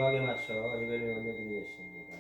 정중하게 맞춰 예배를 올려드리겠습니다.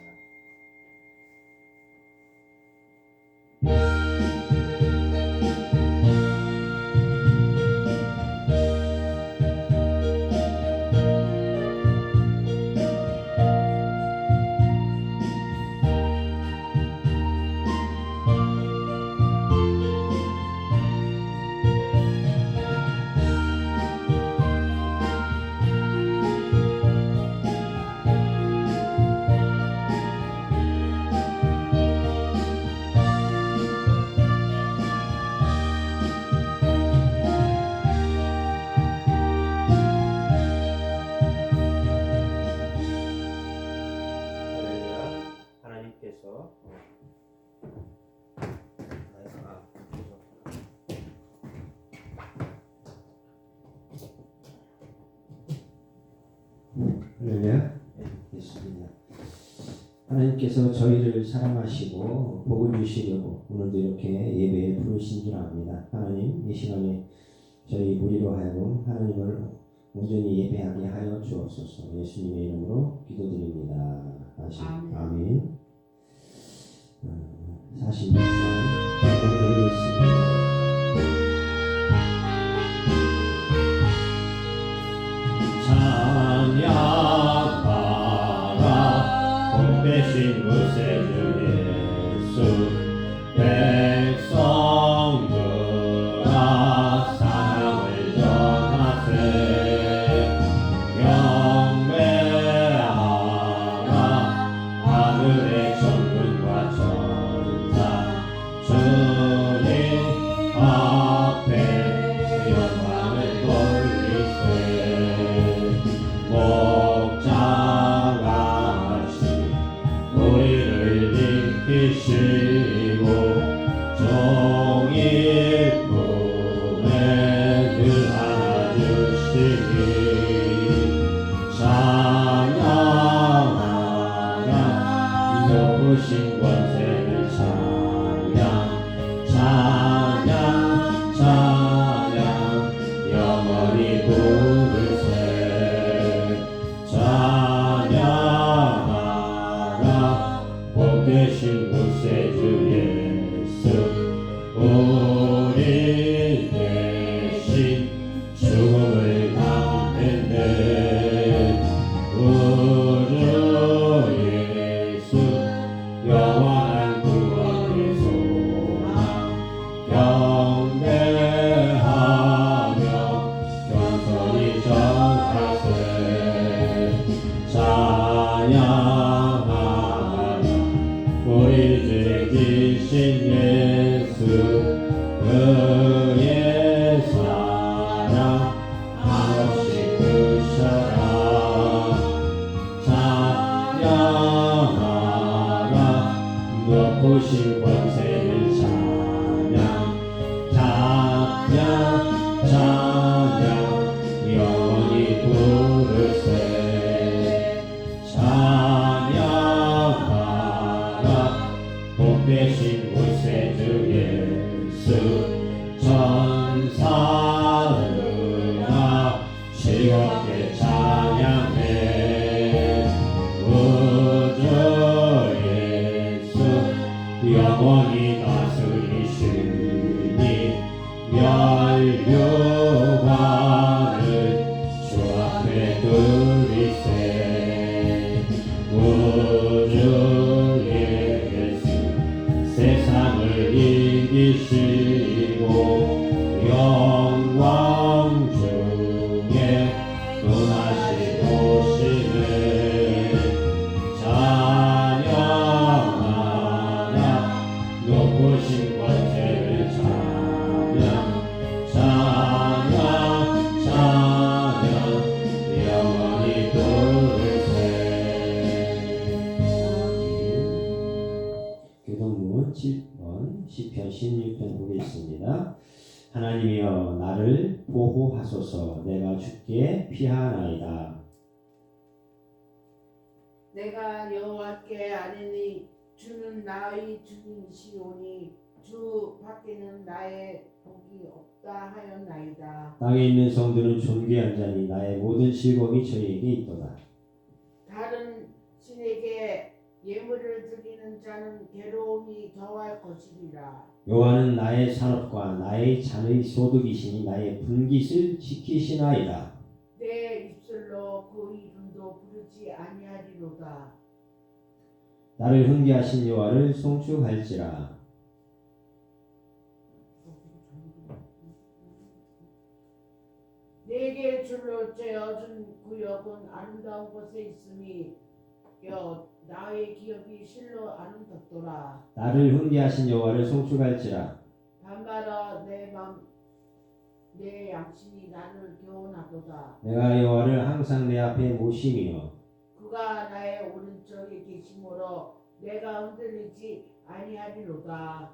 할렐루야. 됐습니다. 하나님께서 저희를 사랑하시고 복을 주시려고 오늘도 이렇게 예배에 부르신 줄 압니다. 하나님, 이 시간에 저희 무리로 하여금 하나님을 온전히 예배하게 하여 주옵소서. 예수님의 이름으로 기도드립니다. 아멘. 46장 기도드리겠습니다. 찬양하라 복되신 구세주 예수 백성들아 사랑을 전하세 경배하라 하늘의 천군과 천사 주님 앞에 영광을 돌리세 목자같이 우리를 지키시고 종일 품에 늘 안아주시니 찬양하라 높으신 권세를 찬양 영원히 부르세 찬양하라 복되신 구세주 예수 우리 대신 죽음을 당했네 우주 예수 영원한 구원의 소망 경배하며 겸손히 전하세 찬양하라 우리 주 지신 예수 그의 사랑 한없이 크셔라 찬양하라 높으신 권세를 찬양 영원히 부르세 찬양하라 복되신 구세주 예수 천사들아 즐겁게 찬양해 우주 예수 영원히 다스리시니 멸류관을 주 앞에 드리세 우주 예수 세상을 이기시고 영광 중에 또다시 오시네 찬양하라 높으신 권세를 찬양 영원히 부르세 교동문 7번 시편 16편 보겠습니다. 하나님이여 나를 보호하소서. 내가 주께 피하나이다. 내가 여호와께 아뢰니 주는 나의 주님이시오니 주 밖에는 나의 복이 없다 하였나이다. 땅에 있는 성들은 존귀한 자니 나의 모든 즐거움이 저희에게 있도다. 다 신에게 예물을 드리는 자는 괴로움이 더할 것이리라. 여호와는 나의 산업과 나의 잔의 소득이시니 나의 분깃을 지키시나이다. 내 입술로 그 이름도 부르지 아니하리로다. 나를 훈계하신 여호와를 송축할지라. 내게 줄로 째어준 구역은 아름다운 곳에 있으니 나의 기업이 실로 아름답도라. 나를 훈계하신 여호와를 송축할지라. 밤마다 내 양심이 나를 교훈하도다. 내가 여호와를 항상 내 앞에 모심이요 그가 나의 오른쪽에 계심으로 내가 흔들리지 아니하리로다.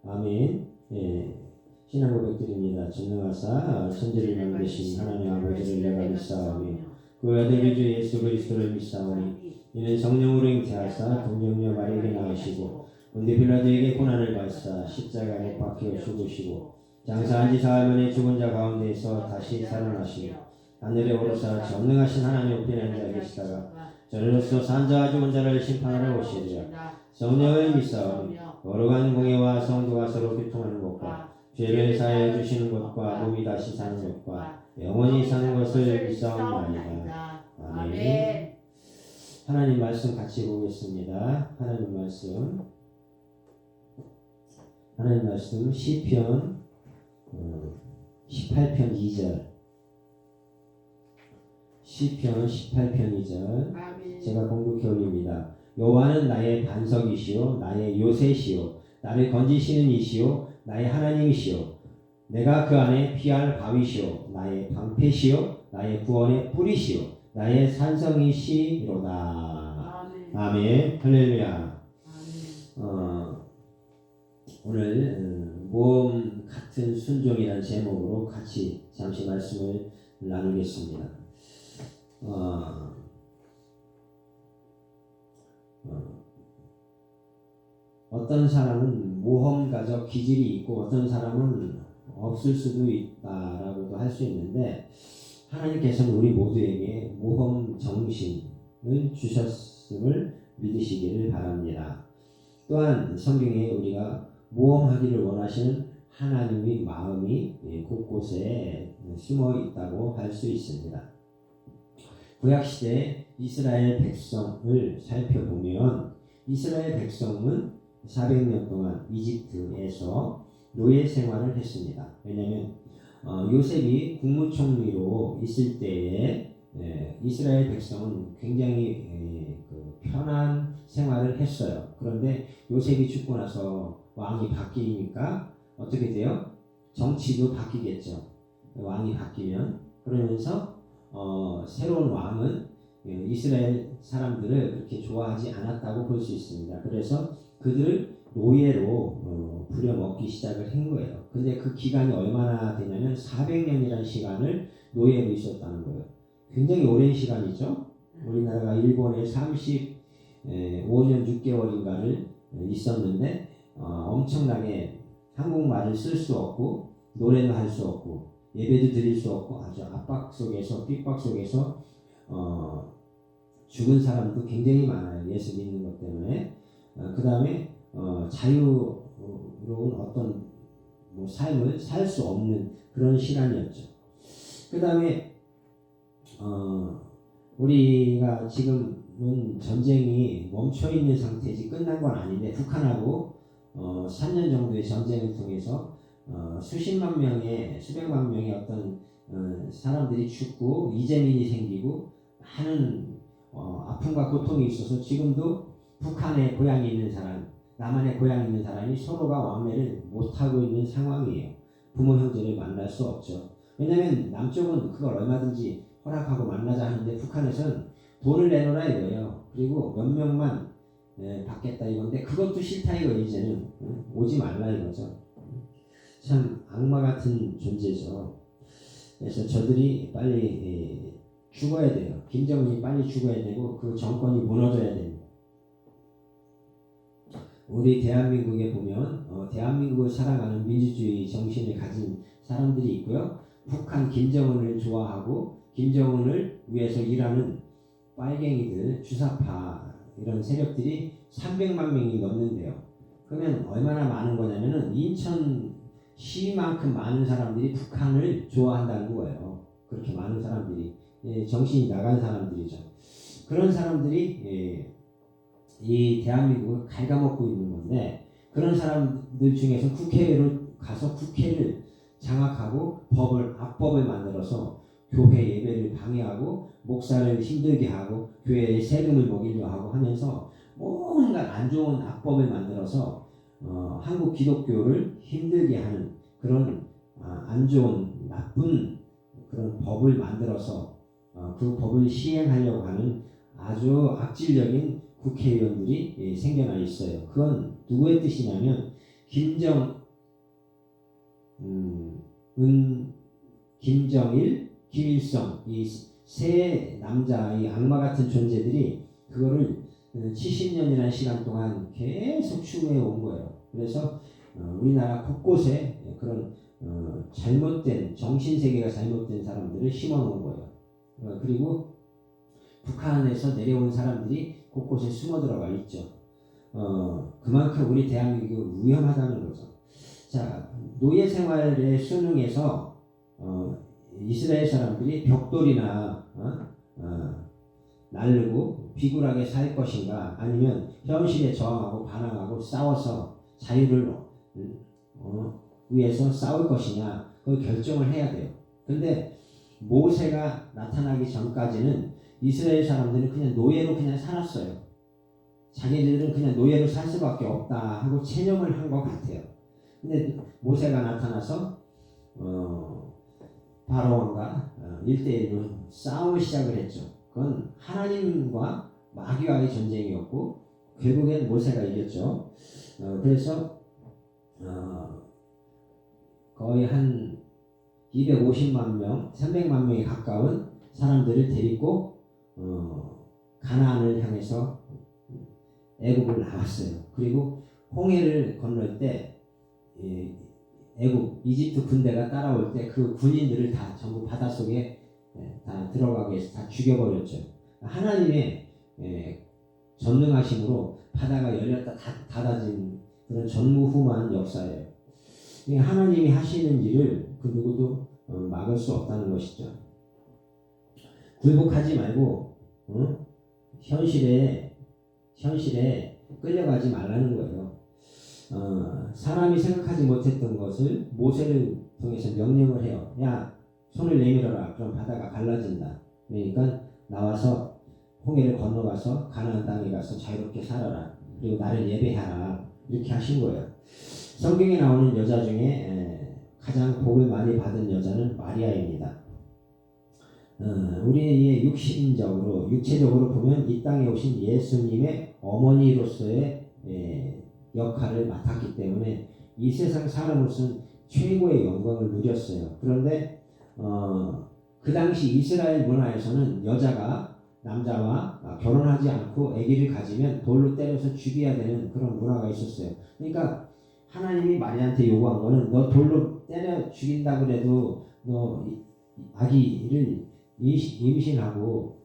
아멘. 예, 신앙 고백드립니다. 전능하사 천지를 만드신 하나님 아버지를 내가 믿사오며 그 아들 우리 주 예수 그리스도를 믿사오니 이는 성령으로 잉태하사 동정녀 마리아에게 낳으시고 본디 빌라도에게 고난을 받사 십자가에 못 박혀 죽으시고 장사한 지 사흘 만에 죽은 자 가운데에서 다시 살아나시며 하늘에 오르사 전능하신 하나님 우편에 앉아 계시다가 저리로서 산자와 죽은 자를 심판하러 오시리라. 성령을 믿사오니 거룩한 공예와 성도가 서로 교통하는 것과 죄를 사하여 주시는 것과 몸이 다시 사는 것과 영원히 사는 것을 믿사옵나이다. 아멘. 하나님 말씀 같이 보겠습니다. 하나님 말씀 시편 18편 2절. 시편 18편 2절. 아멘. 제가 공독해 올립니다. 여호와는 나의 반석이시요 나의 요새시요 나를 건지시는 이시요 나의 하나님이시요 내가 그 안에 피할 바위시요 나의 방패시요 나의 구원의 뿌리시요 나의 산성이시로다. 아멘. 아멘. 할렐루야. 아멘. 오늘 모험 같은 순종이라는 제목으로 같이 잠시 말씀을 나누겠습니다. 어떤 사람은 모험가적 기질이 있고 어떤 사람은 없을 수도 있다라고도 할 수 있는데 하나님께서는 우리 모두에게 모험 정신을 주셨음을 믿으시기를 바랍니다. 또한 성경에 우리가 모험하기를 원하시는 하나님의 마음이 곳곳에 숨어 있다고 할 수 있습니다. 구약시대 이스라엘 백성을 살펴보면 이스라엘 백성은 400년 동안 이집트에서 노예 생활을 했습니다. 왜냐하면 요셉이 국무총리로 있을 때에 이스라엘 백성은 굉장히 편한 생활을 했어요. 그런데 요셉이 죽고 나서 왕이 바뀌니까 어떻게 돼요? 정치도 바뀌겠죠. 왕이 바뀌면. 그러면서 새로운 왕은 이스라엘 사람들을 그렇게 좋아하지 않았다고 볼 수 있습니다. 그래서 그들을 노예로 부려먹기 시작을 한 거예요. 근데 그 기간이 얼마나 되냐면 400년이라는 시간을 노예로 있었다는 거예요. 굉장히 오랜 시간이죠. 우리나라가 일본에 35년 6개월인가를 있었는데 엄청나게 한국말을 쓸 수 없고 노래도 할 수 없고 예배도 드릴 수 없고 아주 압박 속에서 핍박 속에서 죽은 사람도 굉장히 많아요. 예수 믿는 것 때문에. 그 다음에 자유로운 어떤 삶을 살 수 없는 그런 시간이었죠. 그 다음에 우리가 지금은 전쟁이 멈춰 있는 상태지 끝난 건 아닌데 북한하고 3년 정도의 전쟁을 통해서 수십만 명의 수백만 명의 어떤 사람들이 죽고 이재민이 생기고 많은 아픔과 고통이 있어서 지금도 북한에 고향이 있는 사람, 남한에 고향이 있는 사람이 서로가 왕래를 못하고 있는 상황이에요. 부모 형제를 만날 수 없죠. 왜냐하면 남쪽은 그걸 얼마든지 허락하고 만나자 하는데 북한에서는 돈을 내놓으라 이거예요. 그리고 몇 명만 받겠다 이건데 그것도 싫다 이거 이제는 오지 말라 이거죠. 참 악마 같은 존재죠. 그래서 저들이 빨리 죽어야 돼요. 김정은이 빨리 죽어야 되고 그 정권이 무너져야 됩니다. 우리 대한민국에 보면 대한민국을 사랑하는 민주주의 정신을 가진 사람들이 있고요. 북한 김정은을 좋아하고 김정은을 위해서 일하는 빨갱이들, 주사파 이런 세력들이 300만 명이 넘는데요. 그러면 얼마나 많은 거냐면은 인천시만큼 많은 사람들이 북한을 좋아한다는 거예요. 그렇게 많은 사람들이 정신이 나간 사람들이죠. 그런 사람들이 이 대한민국을 갉아먹고 있는 건데 그런 사람들 중에서 국회로 가서 국회를 장악하고 악법을 만들어서 교회 예배를 방해하고 목사를 힘들게 하고 교회에 세금을 먹이려 하고 하면서 뭔가 안 좋은 악법을 만들어서 한국 기독교를 힘들게 하는 그런 안 좋은 나쁜 그런 법을 만들어서 그 법을 시행하려고 하는 아주 악질적인 국회의원들이 생겨나 있어요. 그건 누구의 뜻이냐면 김정일, 김일성 이 세 남자 이 악마 같은 존재들이 그거를 70년이라는 시간 동안 계속 추구해 온 거예요. 그래서 우리나라 곳곳에 그런 잘못된 정신세계가 잘못된 사람들을 심어놓은 거예요. 그리고 북한에서 내려온 사람들이 곳곳에 숨어 들어가 있죠. 그만큼 우리 대한민국이 위험하다는 거죠. 자, 노예 생활에 순응해서 이스라엘 사람들이 벽돌이나 날르고 비굴하게 살 것인가 아니면 현실에 저항하고 반항하고 싸워서 자유를 위해서 싸울 것이냐 그걸 결정을 해야 돼요. 근데 모세가 나타나기 전까지는 이스라엘 사람들은 그냥 노예로 그냥 살았어요. 자기들은 그냥 노예로 살 수밖에 없다 하고 체념을 한 것 같아요. 근데 모세가 나타나서 바로왕과 1대1로 싸움을 시작을 했죠. 그건 하나님과 마귀와의 전쟁이었고 결국엔 모세가 이겼죠. 그래서 거의 한 250만 명, 300만 명에 가까운 사람들을 데리고 가나안을 향해서 애굽을 나왔어요. 그리고 홍해를 건널 때 애굽, 이집트 군대가 따라올 때 그 군인들을 다 전부 바닷속에 다 들어가게 해서 다 죽여버렸죠. 하나님의 전능하심으로 바다가 열렸다 닫아진 그런 전무후무한 역사예요. 하나님이 하시는 일을 그 누구도 막을 수 없다는 것이죠. 굴복하지 말고 현실에 끌려가지 말라는 거예요. 사람이 생각하지 못했던 것을 모세를 통해서 명령을 해요. 야, 손을 내밀어라. 그럼 바다가 갈라진다. 그러니까 나와서 홍해를 건너가서 가나안 땅에 가서 자유롭게 살아라. 그리고 나를 예배하라. 이렇게 하신 거예요. 성경에 나오는 여자 중에 가장 복을 많이 받은 여자는 마리아입니다. 우리의 육체적으로 보면 이 땅에 오신 예수님의 어머니로서의 역할을 맡았기 때문에 이 세상 사람으로서는 최고의 영광을 누렸어요. 그런데 그 당시 이스라엘 문화에서는 여자가 남자와 결혼하지 않고 아기를 가지면 돌로 때려서 죽여야 되는 그런 문화가 있었어요. 그러니까 하나님이 마리아한테 요구한 거는 너 돌로 때려 죽인다 그래도 너 아기를 임신하고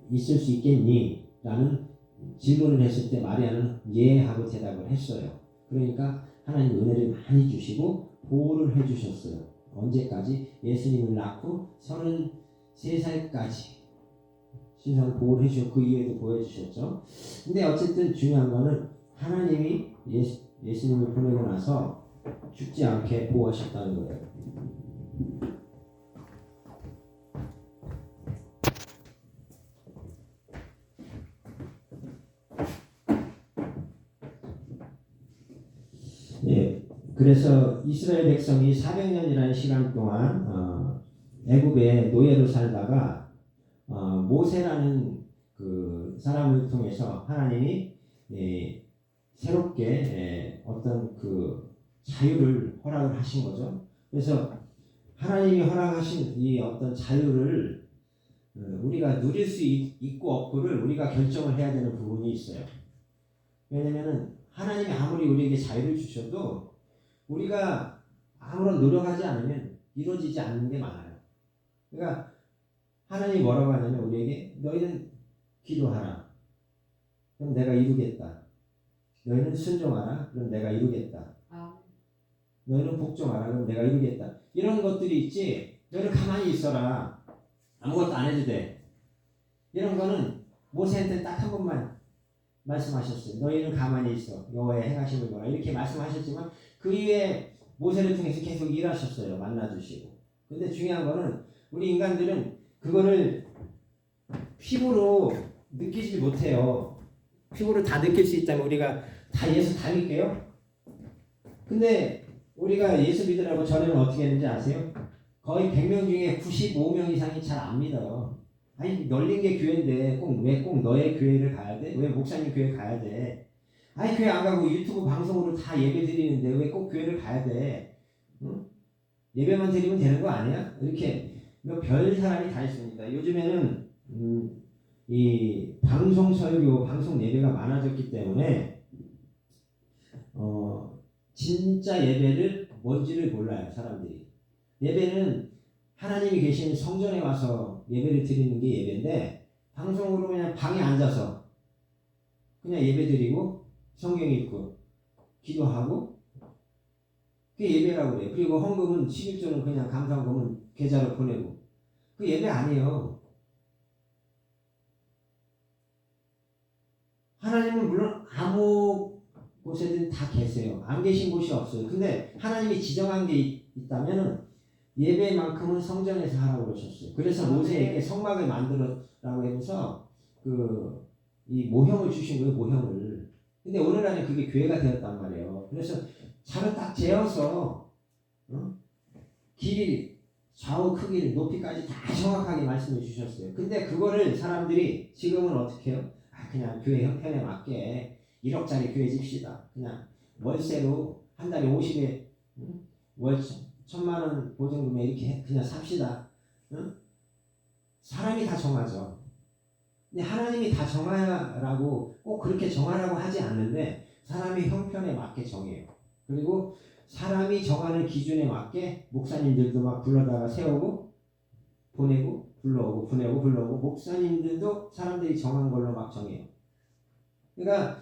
있을 수 있겠니? 라는 질문을 했을 때 마리아는 예 하고 대답을 했어요. 그러니까 하나님 은혜를 많이 주시고 보호를 해주셨어요. 언제까지? 예수님을 낳고 33살까지 신상 보호를 해주셨고 그 이후에도 보여주셨죠. 근데 어쨌든 중요한 거는 하나님이 예수님을 보내고 나서 죽지 않게 보호하셨다는 거예요. 그래서 이스라엘 백성이 400년이라는 시간 동안 애굽의 노예로 살다가 모세라는 그 사람을 통해서 하나님이 새롭게 어떤 그 자유를 허락을 하신 거죠. 그래서 하나님이 허락하신 이 어떤 자유를 우리가 누릴 수 있고 없고를 우리가 결정을 해야 되는 부분이 있어요. 왜냐면은 하나님이 아무리 우리에게 자유를 주셔도 우리가 아무런 노력하지 않으면 이루어지지 않는 게 많아요. 그러니까 하나님이 뭐라고 하냐면 우리에게 너희는 기도하라. 그럼 내가 이루겠다. 너희는 순종하라. 그럼 내가 이루겠다. 너희는 복종하라. 그럼 내가 이루겠다. 이런 것들이 있지. 너희는 가만히 있어라. 아무것도 안 해도 돼. 이런 거는 모세한테 딱 한 번만 말씀하셨어요. 너희는 가만히 있어. 여호와의 행하심을 보라. 이렇게 말씀하셨지만 그 이후에 모세를 통해서 계속 일하셨어요. 만나주시고. 근데 중요한 거는 우리 인간들은 그거를 피부로 느끼지 못해요. 피부로 다 느낄 수 있다면 우리가 다 예수 다 믿게요? 근데 우리가 예수 믿으라고 전에는 어떻게 했는지 아세요? 거의 100명 중에 95명 이상이 잘 안 믿어요. 아니 널린 게 교회인데 왜 꼭 너의 교회를 가야 돼? 왜 목사님 교회 가야 돼? 아니 교회 안 가고 유튜브 방송으로 다 예배 드리는데 왜 꼭 교회를 가야 돼? 응? 예배만 드리면 되는 거 아니야? 이렇게 별 사람이 다 있습니다. 요즘에는 이 방송 설교, 방송 예배가 많아졌기 때문에 진짜 예배를 뭔지를 몰라요. 사람들이. 예배는 하나님이 계시는 성전에 와서 예배를 드리는 게 예배인데 방송으로 그냥 방에 앉아서 그냥 예배 드리고 성경 읽고 기도하고 그게 예배라고 그래요. 그리고 헌금은 11조는 그냥 감사헌금은 계좌로 보내고 그 예배 아니에요. 하나님은 물론 아무 곳에든 다 계세요. 안 계신 곳이 없어요. 근데 하나님이 지정한 게 있다면은 예배만큼은 성전에서 하라고 그러셨어요. 그래서 모세에게 성막을 만들어라고 해서 이 모형을 주신 거예요. 모형을. 근데 오늘날에 그게 교회가 되었단 말이에요. 그래서 차를 딱 재어서 길이 좌우 크기를 높이까지 다 정확하게 말씀해 주셨어요. 근데 그거를 사람들이 지금은 어떻게 해요? 그냥 교회 형편에 맞게 1억짜리 교회 집시다. 그냥 월세로 한 달에 50에 월 1,000만 원 보증금에 이렇게 그냥 삽시다. 응? 사람이 다 정하죠. 근데 하나님이 다 정하라고 꼭 그렇게 정하라고 하지 않는데 사람의 형편에 맞게 정해요. 그리고 사람이 정하는 기준에 맞게 목사님들도 막 불러다가 세우고 보내고 불러오고 보내고 불러오고 목사님들도 사람들이 정한 걸로 막 정해요. 그러니까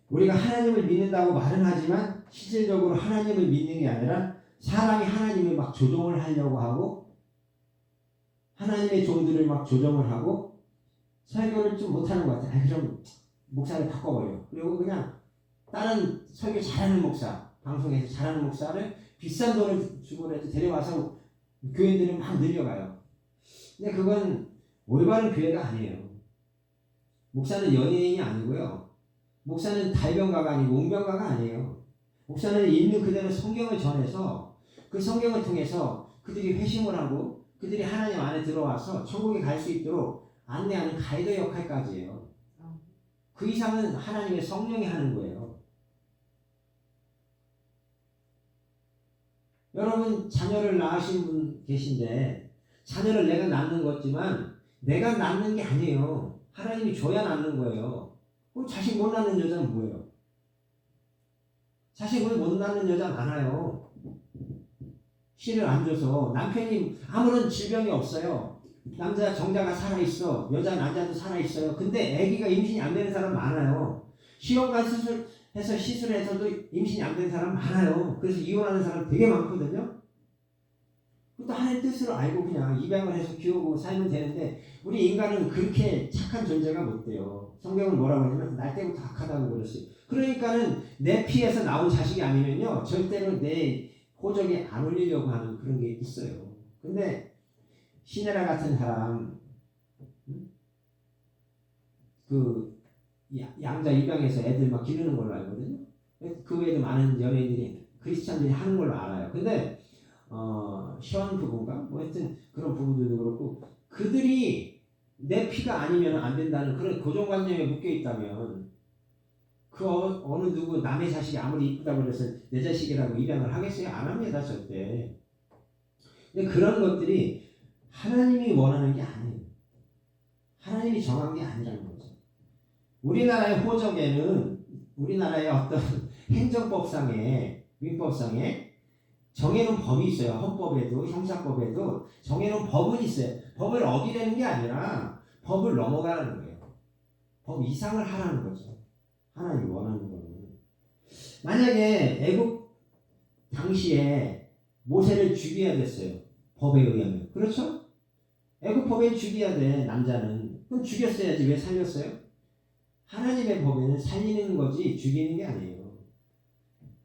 우리가 하나님을 믿는다고 말은 하지만 실질적으로 하나님을 믿는 게 아니라 사람이 하나님을 막 조종을 하려고 하고 하나님의 종들을 막 조정을 하고 설교를 좀 못하는 것 같아요. 그럼 목사를 바꿔버려. 그리고 그냥 다른 설교 잘하는 목사, 방송에서 잘하는 목사를 비싼 돈을 주고라도 데려와서 교인들을 막 늘려가요. 근데 그건 올바른 교회가 아니에요. 목사는 연예인이 아니고요. 목사는 달변가가 아니고 웅변가가 아니에요. 목사는 있는 그대로 성경을 전해서 그 성경을 통해서 그들이 회심을 하고 그들이 하나님 안에 들어와서 천국에 갈 수 있도록 안내하는 가이드 역할까지예요. 그 이상은 하나님의 성령이 하는 거예요. 여러분 자녀를 낳으신 분 계신데 자녀를 내가 낳는 거지만 내가 낳는 게 아니에요. 하나님이 줘야 낳는 거예요. 그럼 자식 못 낳는 여자는 뭐예요? 자식을 못 낳는 여자 많아요. 씨를 안 줘서 남편이 아무런 질병이 없어요. 남자 정자가 살아있어. 여자 남자도 살아있어요. 근데 아기가 임신이 안 되는 사람 많아요. 시험관 수술해서 시술해서도 임신이 안 되는 사람 많아요. 그래서 이혼하는 사람 되게 많거든요. 그것도 하나님의 뜻으로 알고 그냥 입양을 해서 키우고 살면 되는데 우리 인간은 그렇게 착한 존재가 못 돼요. 성경은 뭐라고 하냐면 날 때부터 악하다고 그랬어요. 그러니까는 내 피에서 나온 자식이 아니면요 절대로 내 호적에 안 올리려고 하는 그런 게 있어요. 근데 시네라 같은 사람 그 양자 입양해서 애들 막 기르는 걸로 알거든요. 그 외에도 많은 연예인들이 크리스찬들이 하는 걸로 알아요. 근데 시원 부부인가? 뭐 하여튼 그런 부부들도 그렇고 그들이 내 피가 아니면 안 된다는 그런 고정관념에 묶여 있다면 그 어느 누구 남의 자식이 아무리 이쁘다고 해서 내 자식이라고 입양을 하겠어요? 안 합니다 절대. 근데 그런 것들이 하나님이 원하는 게 아니에요. 하나님이 정한 게 아니라는 거죠. 우리나라의 호적에는 우리나라의 어떤 행정법상에 민법상에 정해놓은 법이 있어요. 헌법에도 형사법에도 정해놓은 법은 있어요. 법을 어기려는 게 아니라 법을 넘어가는 거예요. 법 이상을 하라는 거죠. 하나님이 원하는 거는. 만약에 애국 당시에 모세를 죽여야 됐어요. 법에 의하면. 그렇죠? 애국 법에 죽여야 돼, 남자는. 그럼 죽였어야지. 왜 살렸어요? 하나님의 법에는 살리는 거지 죽이는 게 아니에요.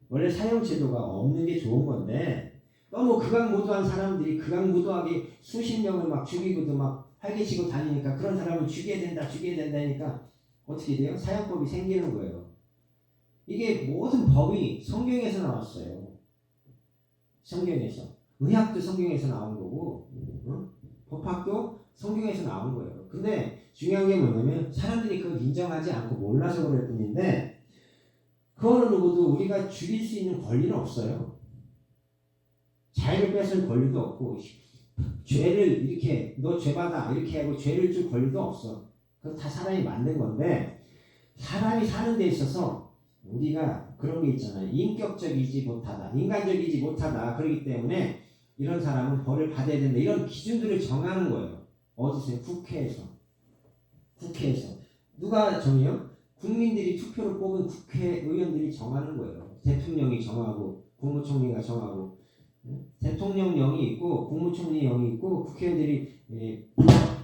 원래 사형제도가 없는 게 좋은 건데 너무 극악무도한 사람들이 극악무도하게 수십 명을 막 죽이고도 막 활개치고 다니니까 그런 사람을 죽여야 된다 하니까 어떻게 돼요? 사형법이 생기는 거예요. 이게 모든 법이 성경에서 나왔어요. 성경에서. 의학도 성경에서 나온 거고 법학도 성경에서 나온 거예요. 근데 중요한 게 뭐냐면 사람들이 그걸 인정하지 않고 몰라서 그럴 뿐인데 그 어느 누구도 우리가 죽일 수 있는 권리는 없어요. 자유를 뺏을 권리도 없고 죄를 이렇게 너 죄받아 이렇게 하고 죄를 줄 권리도 없어. 그건 다 사람이 만든 건데 사람이 사는 데 있어서 우리가 그런 게 있잖아요. 인격적이지 못하다. 인간적이지 못하다. 그렇기 때문에 이런 사람은 벌을 받아야 된다. 이런 기준들을 정하는 거예요. 어디서요? 국회에서. 누가 정해요? 국민들이 투표로 뽑은 국회의원들이 정하는 거예요. 대통령이 정하고 국무총리가 정하고 대통령령이 있고 국무총리령이 있고 국회의원들이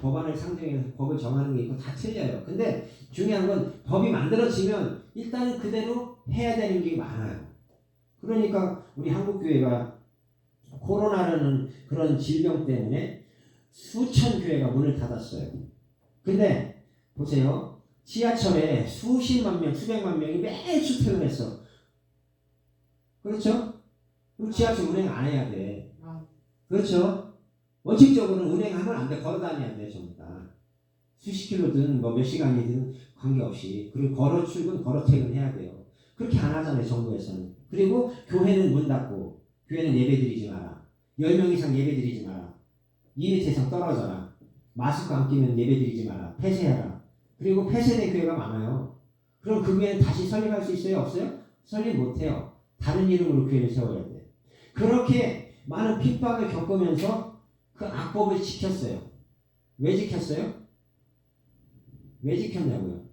법안을 상정해서 법을 정하는 게 있고 다 틀려요. 근데 중요한 건 법이 만들어지면 일단은 그대로 해야 되는 게 많아요. 그러니까 우리 한국교회가 코로나라는 그런 질병 때문에 수천 교회가 문을 닫았어요. 근데 보세요. 지하철에 수십만 명, 수백만 명이 매주 퇴근했어. 그렇죠? 그럼 지하철 운행 안 해야 돼. 그렇죠? 원칙적으로는 운행하면 안 돼. 걸어 다니면 안 돼. 전부 다. 수십 킬로든 뭐 몇 시간이든 관계없이. 그리고 걸어 출근, 걸어 퇴근해야 돼요. 그렇게 안 하잖아요. 정부에서는. 그리고 교회는 문 닫고 교회는 예배 드리지 마라. 10명 이상 예배 드리지 마라. 2m 이상 떨어져라. 마스크 안 끼면 예배 드리지 마라. 폐쇄하라. 그리고 폐쇄된 교회가 많아요. 그럼 그 교회는 다시 설립할 수 있어요? 없어요? 설립 못해요. 다른 이름으로 교회를 세워야 돼. 그렇게 많은 핍박을 겪으면서 그 악법을 지켰어요. 왜 지켰어요? 왜 지켰냐고요?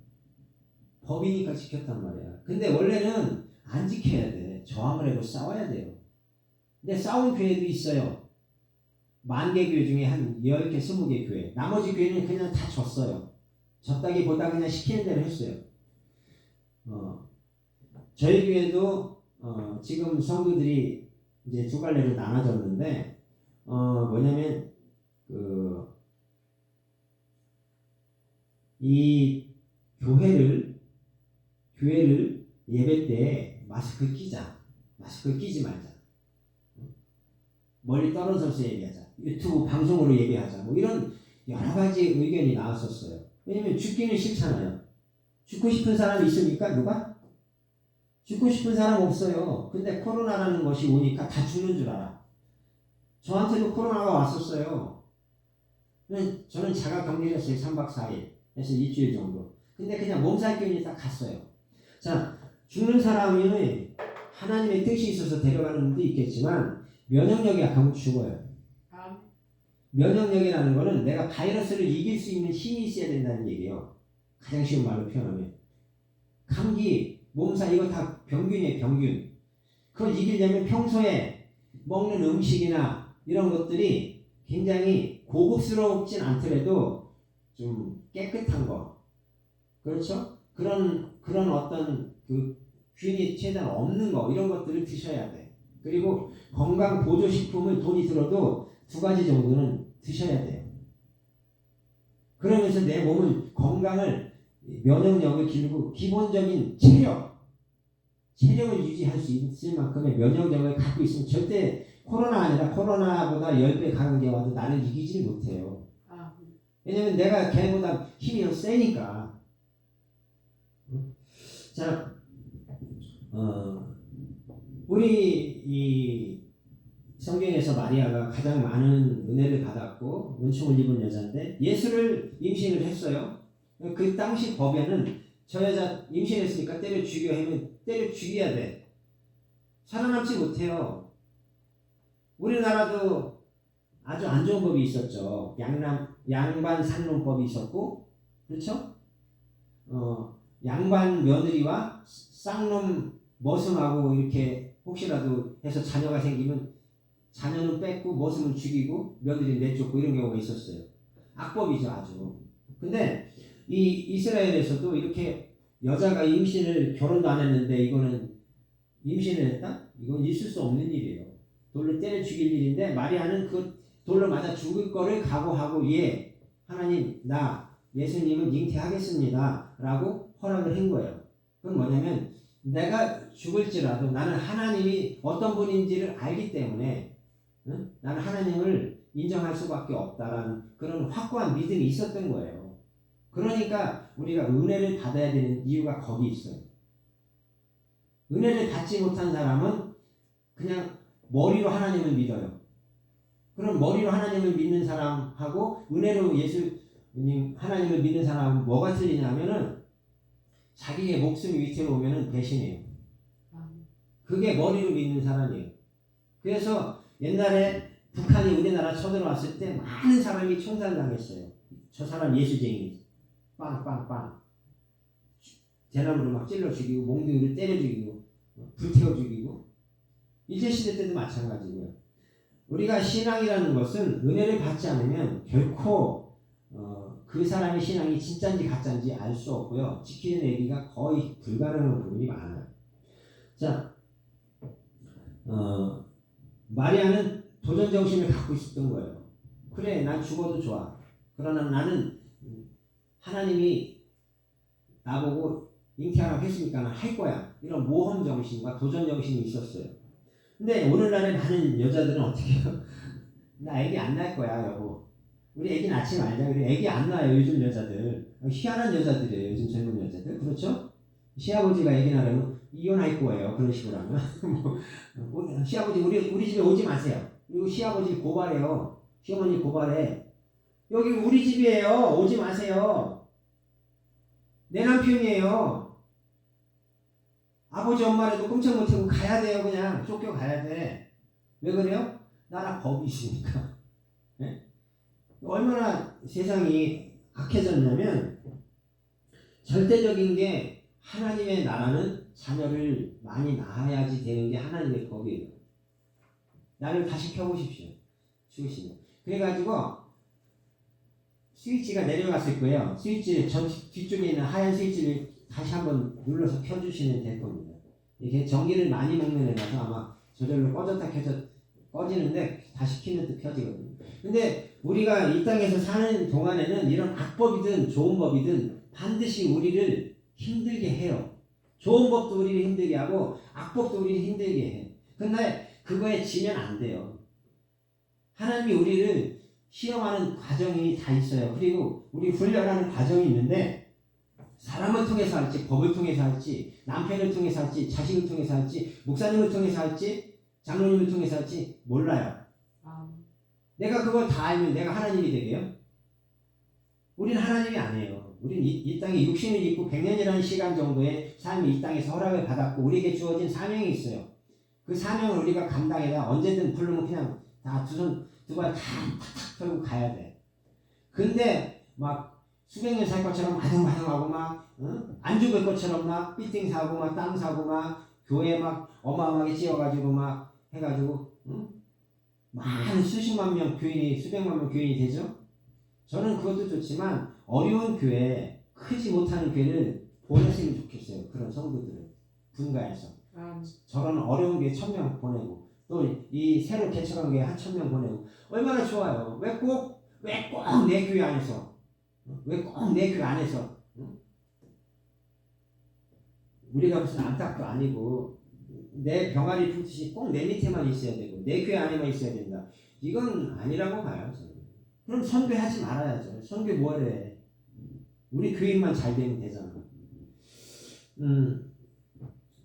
법이니까 지켰단 말이야. 근데 원래는 안 지켜야 돼. 저항을 해도 싸워야 돼요. 근데 싸운 교회도 있어요. 10,000개 교회 중에 한 10개, 20개 교회. 나머지 교회는 그냥 다 졌어요. 졌다기보다 그냥 시키는 대로 했어요. 저희 교회도 지금 성도들이 이제 두 갈래로 나눠졌는데 뭐냐면 이 교회를 예배 때 마스크 끼자. 마스크 끼지 말자. 멀리 떨어져서 예배하자. 유튜브 방송으로 예배하자. 뭐 이런 여러 가지 의견이 나왔었어요. 왜냐면 죽기는 싫잖아요. 죽고 싶은 사람이 있습니까? 누가? 죽고 싶은 사람 없어요. 근데 코로나라는 것이 오니까 다 죽는 줄 알아. 저한테도 코로나가 왔었어요. 저는 자가 격리했어요. 3박 4일. 그래서 일주일 정도. 근데 그냥 몸살 기운이 딱 갔어요. 자, 죽는 사람이 하나님의 뜻이 있어서 데려가는 분도 있겠지만 면역력이 약하면 죽어요. 면역력이라는 거는 내가 바이러스를 이길 수 있는 힘이 있어야 된다는 얘기예요. 가장 쉬운 말로 표현하면. 감기, 몸살 이거 다 병균이에요. 병균. 그걸 이기려면 평소에 먹는 음식이나 이런 것들이 굉장히 고급스럽진 않더라도 좀 깨끗한 거. 그렇죠? 그런 어떤 그 균이 최대한 없는 거 이런 것들을 드셔야 돼. 그리고 건강 보조식품을 돈이 들어도 2가지 정도는 드셔야 돼요. 그러면서 내 몸은 건강을 면역력을 기르고 기본적인 체력을 유지할 수 있을 만큼의 면역력을 갖고 있으면 절대 코로나 아니라 코로나보다 10배 강하게 와도 나를 이기지 못해요. 왜냐면 내가 걔보다 힘이 더 세니까. 자, 우리 이 성경에서 마리아가 가장 많은 은혜를 받았고 은총을 입은 여자인데 예수를 임신을 했어요. 그 당시 법에는 저 여자 임신했으니까 때려 죽여 하면 때려 죽여야 돼. 살아남지 못해요. 우리나라도 아주 안 좋은 법이 있었죠. 양반 산론법이 있었고, 그렇죠? 양반 며느리와 쌍놈 머슴하고 이렇게 혹시라도 해서 자녀가 생기면 자녀는 뺏고 머슴은 죽이고 며느리 내쫓고 이런 경우가 있었어요. 악법이죠, 아주. 근데 이 이스라엘에서도 이렇게 여자가 임신을 결혼도 안 했는데 이거는 임신을 했다? 이건 있을 수 없는 일이에요. 돌로 때려 죽일 일인데 마리아는 그 돌로 맞아 죽을 거를 각오하고 예, 하나님 나 예수님은 잉태하겠습니다 라고 허락을 한 거예요. 그건 뭐냐면 내가 죽을지라도 나는 하나님이 어떤 분인지를 알기 때문에 나는 하나님을 인정할 수밖에 없다라는 그런 확고한 믿음이 있었던 거예요. 그러니까 우리가 은혜를 받아야 되는 이유가 거기 있어요. 은혜를 받지 못한 사람은 그냥 머리로 하나님을 믿어요. 그럼 머리로 하나님을 믿는 사람하고 은혜로 예수님 하나님을 믿는 사람은 뭐가 틀리냐면은 자기의 목숨이 위태로우면은 배신해요. 그게 머리로 믿는 사람이에요. 그래서 옛날에 북한이 우리나라 쳐들어왔을 때 많은 사람이 총살당했어요. 저 사람 예수쟁이 빵빵빵 대나무로 막 찔러 죽이고 몽둥이로 때려 죽이고 불태워 죽이고 일제시대 때도 마찬가지고요. 우리가 신앙이라는 것은 은혜를 받지 않으면 결코 그 사람의 신앙이 진짜인지 가짜인지 알 수 없고요. 지키는 얘기가 거의 불가능한 부분이 많아요. 자, 마리아는 도전정신을 갖고 있었던 거예요. 그래, 난 죽어도 좋아. 그러나 나는 하나님이 나보고 잉태하라고 했으니까 난 할 거야. 이런 모험정신과 도전정신이 있었어요. 근데 오늘날에 많은 여자들은 어떻게 해요? 나 애기 안 낳을 거야, 여보. 우리 애기 낳지 말자. 우리 애기 안 낳아요, 요즘 여자들. 희한한 여자들이에요, 요즘 젊은 여자들. 그렇죠? 시아버지가 애기 낳으면 이혼할 거예요, 그런 식으로 하면. 뭐, 시아버지, 우리 집에 오지 마세요. 그리고 시아버지 고발해요. 시어머니 고발해. 여기 우리 집이에요. 오지 마세요. 내 남편이에요. 아버지 엄마라도 꼼짝 못하고 가야 돼요. 그냥 쫓겨가야 돼. 왜 그래요? 나라 법이 있으니까. 네? 얼마나 세상이 악해졌냐면 절대적인 게 하나님의 나라는 자녀를 많이 낳아야지 되는 게 하나님의 법이에요. 나를 다시 켜보십시오. 죽으시면. 그래가지고 스위치가 내려갔을 거예요. 스위치 전 뒤쪽에 있는 하얀 스위치를 다시 한번 눌러서 켜주시면 될 겁니다. 이게 전기를 많이 먹는 애라서 아마 저절로 꺼졌다 꺼지는데 다시 키면 또 켜지거든요. 근데 우리가 이 땅에서 사는 동안에는 이런 악법이든 좋은 법이든 반드시 우리를 힘들게 해요. 좋은 법도 우리를 힘들게 하고 악법도 우리를 힘들게 해. 근데 그거에 지면 안 돼요. 하나님이 우리를 시험하는 과정이 다 있어요. 그리고 우리 훈련하는 과정이 있는데 사람을 통해서 할지 법을 통해서 할지 남편을 통해서 할지 자식을 통해서 할지 목사님을 통해서 할지 장로님을 통해서 할지 몰라요. 내가 그걸 다 알면 내가 하나님이 되게요? 우리는 하나님이 아니에요. 우리는 이 땅에 육신을 입고 100년이라는 시간 정도의 삶이 이 땅에서 허락을 받았고 우리에게 주어진 사명이 있어요. 그 사명을 우리가 감당해야 언제든 부르면 그냥 다 두 발 탁탁 털고 가야 돼. 근데 막 수백 년 살 것처럼 마등마등하고 막 안 죽을 것처럼 막 빌딩 사고 막 땅 사고 막 교회 막 어마어마하게 지어가지고 막 해가지고 많은 수십만 명 교인이 수백만 명 교인이 되죠. 저는 그것도 좋지만 어려운 교회 크지 못하는 교회를 보냈으면 좋겠어요. 그런 성도들을 분가해서 저런 어려운 교회 1000명 보내고 또 이 새로 개척한 교회 한 1000명 보내고 얼마나 좋아요. 왜 꼭 내 교회 안에서 왜 꼭 내 교회 안에서 우리가 무슨 안팎도 아니고 내 병아리 품듯이 꼭 내 밑에만 있어야 되고 내 교회 안에만 있어야 된다. 이건 아니라고 봐요. 저는. 그럼 선교하지 말아야죠. 선교 뭐래? 우리 교인만 잘 되면 되잖아.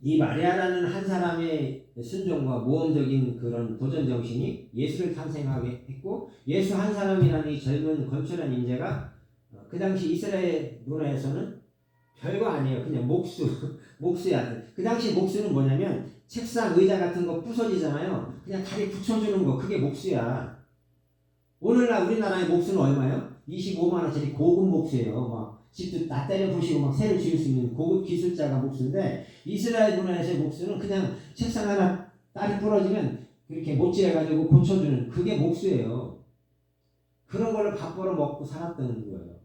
이 마리아라는 한 사람의 순종과 모험적인 그런 도전 정신이 예수를 탄생하게 했고 예수 한 사람이라는 이 젊은 건철한 인재가 그 당시 이스라엘 문화에서는 별거 아니에요. 그냥 목수야. 그 당시 목수는 뭐냐면 책상, 의자 같은 거 부서지잖아요. 그냥 다리 붙여주는 거 그게 목수야. 오늘날 우리나라의 목수는 얼마예요? 25만 원짜리 고급 목수예요. 막 집도 다 때려 부시고 막 새로 지을 수 있는 고급 기술자가 목수인데 이스라엘 문화에서의 목수는 그냥 책상 하나 딸이 부러지면 그렇게 못질해가지고 고쳐주는 그게 목수예요. 그런 걸로 밥 벌어 먹고 살았다는 거예요.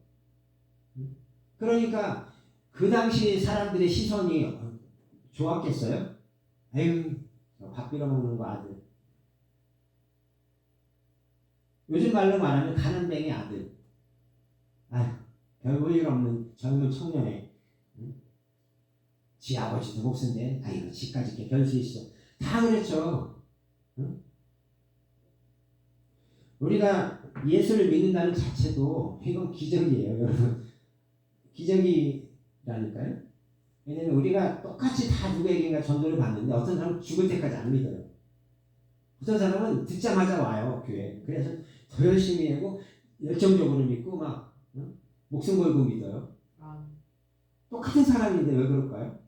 그러니까 그 당시 사람들의 시선이 좋았겠어요? 아유 밥 빌어 먹는 거 아들. 요즘 말로 말하면 가난뱅이 아들. 아휴 별 볼 일 없는 젊은 청년의 지 아버지도 목수인데 아이고 지까지 이렇게 별 수 있어. 다 그랬죠. 응? 우리가 예수를 믿는다는 자체도 이건 기적이에요, 여러분. 기적이라니까요. 왜냐면 우리가 똑같이 다 누구에게인가 전도를 받는데 어떤 사람은 죽을 때까지 안 믿어요. 어떤 사람은 듣자마자 와요, 교회. 그래서 더 열심히 하고 열정적으로 믿고 막 목숨 걸고 믿어요. 똑같은 사람인데 왜 그럴까요?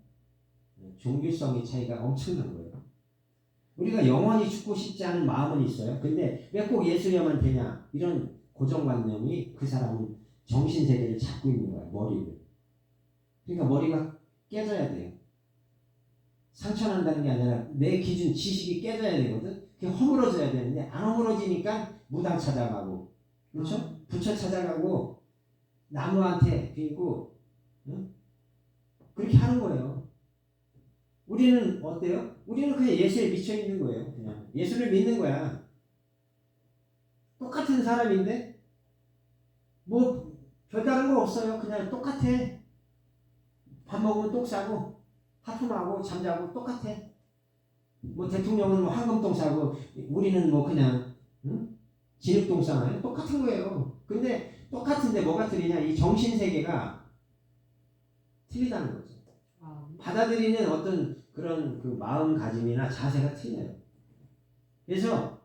종교성의 차이가 엄청난 거예요. 우리가 영원히 죽고 싶지 않은 마음은 있어요. 근데 왜 꼭 예수여만 되냐? 이런 고정관념이 그 사람은 정신세계를 잡고 있는 거야, 머리를. 그러니까 머리가 깨져야 돼요. 상처난다는 게 아니라 내 기준, 지식이 깨져야 되거든. 그게 허물어져야 되는데 안 허물어지니까 무당 찾아가고, 그렇죠? 부처 찾아가고 나무한테 빌고, 응? 그렇게 하는 거예요. 우리는 어때요? 우리는 그냥 예수에 미쳐 있는 거예요. 그냥 예수를 믿는 거야. 똑같은 사람인데 뭐 별다른 거 없어요. 그냥 똑같아. 밥 먹으면 똑 싸고 하품하고 잠자고 똑같아. 뭐 대통령은 뭐 황금똥 싸고 우리는 뭐 그냥 진흙똥 싸나요? 똑같은 거예요. 근데 똑같은데 뭐가 틀리냐? 이 정신세계가 틀리다는 거죠. 받아들이는 어떤 그런 그 마음가짐이나 자세가 틀려요. 그래서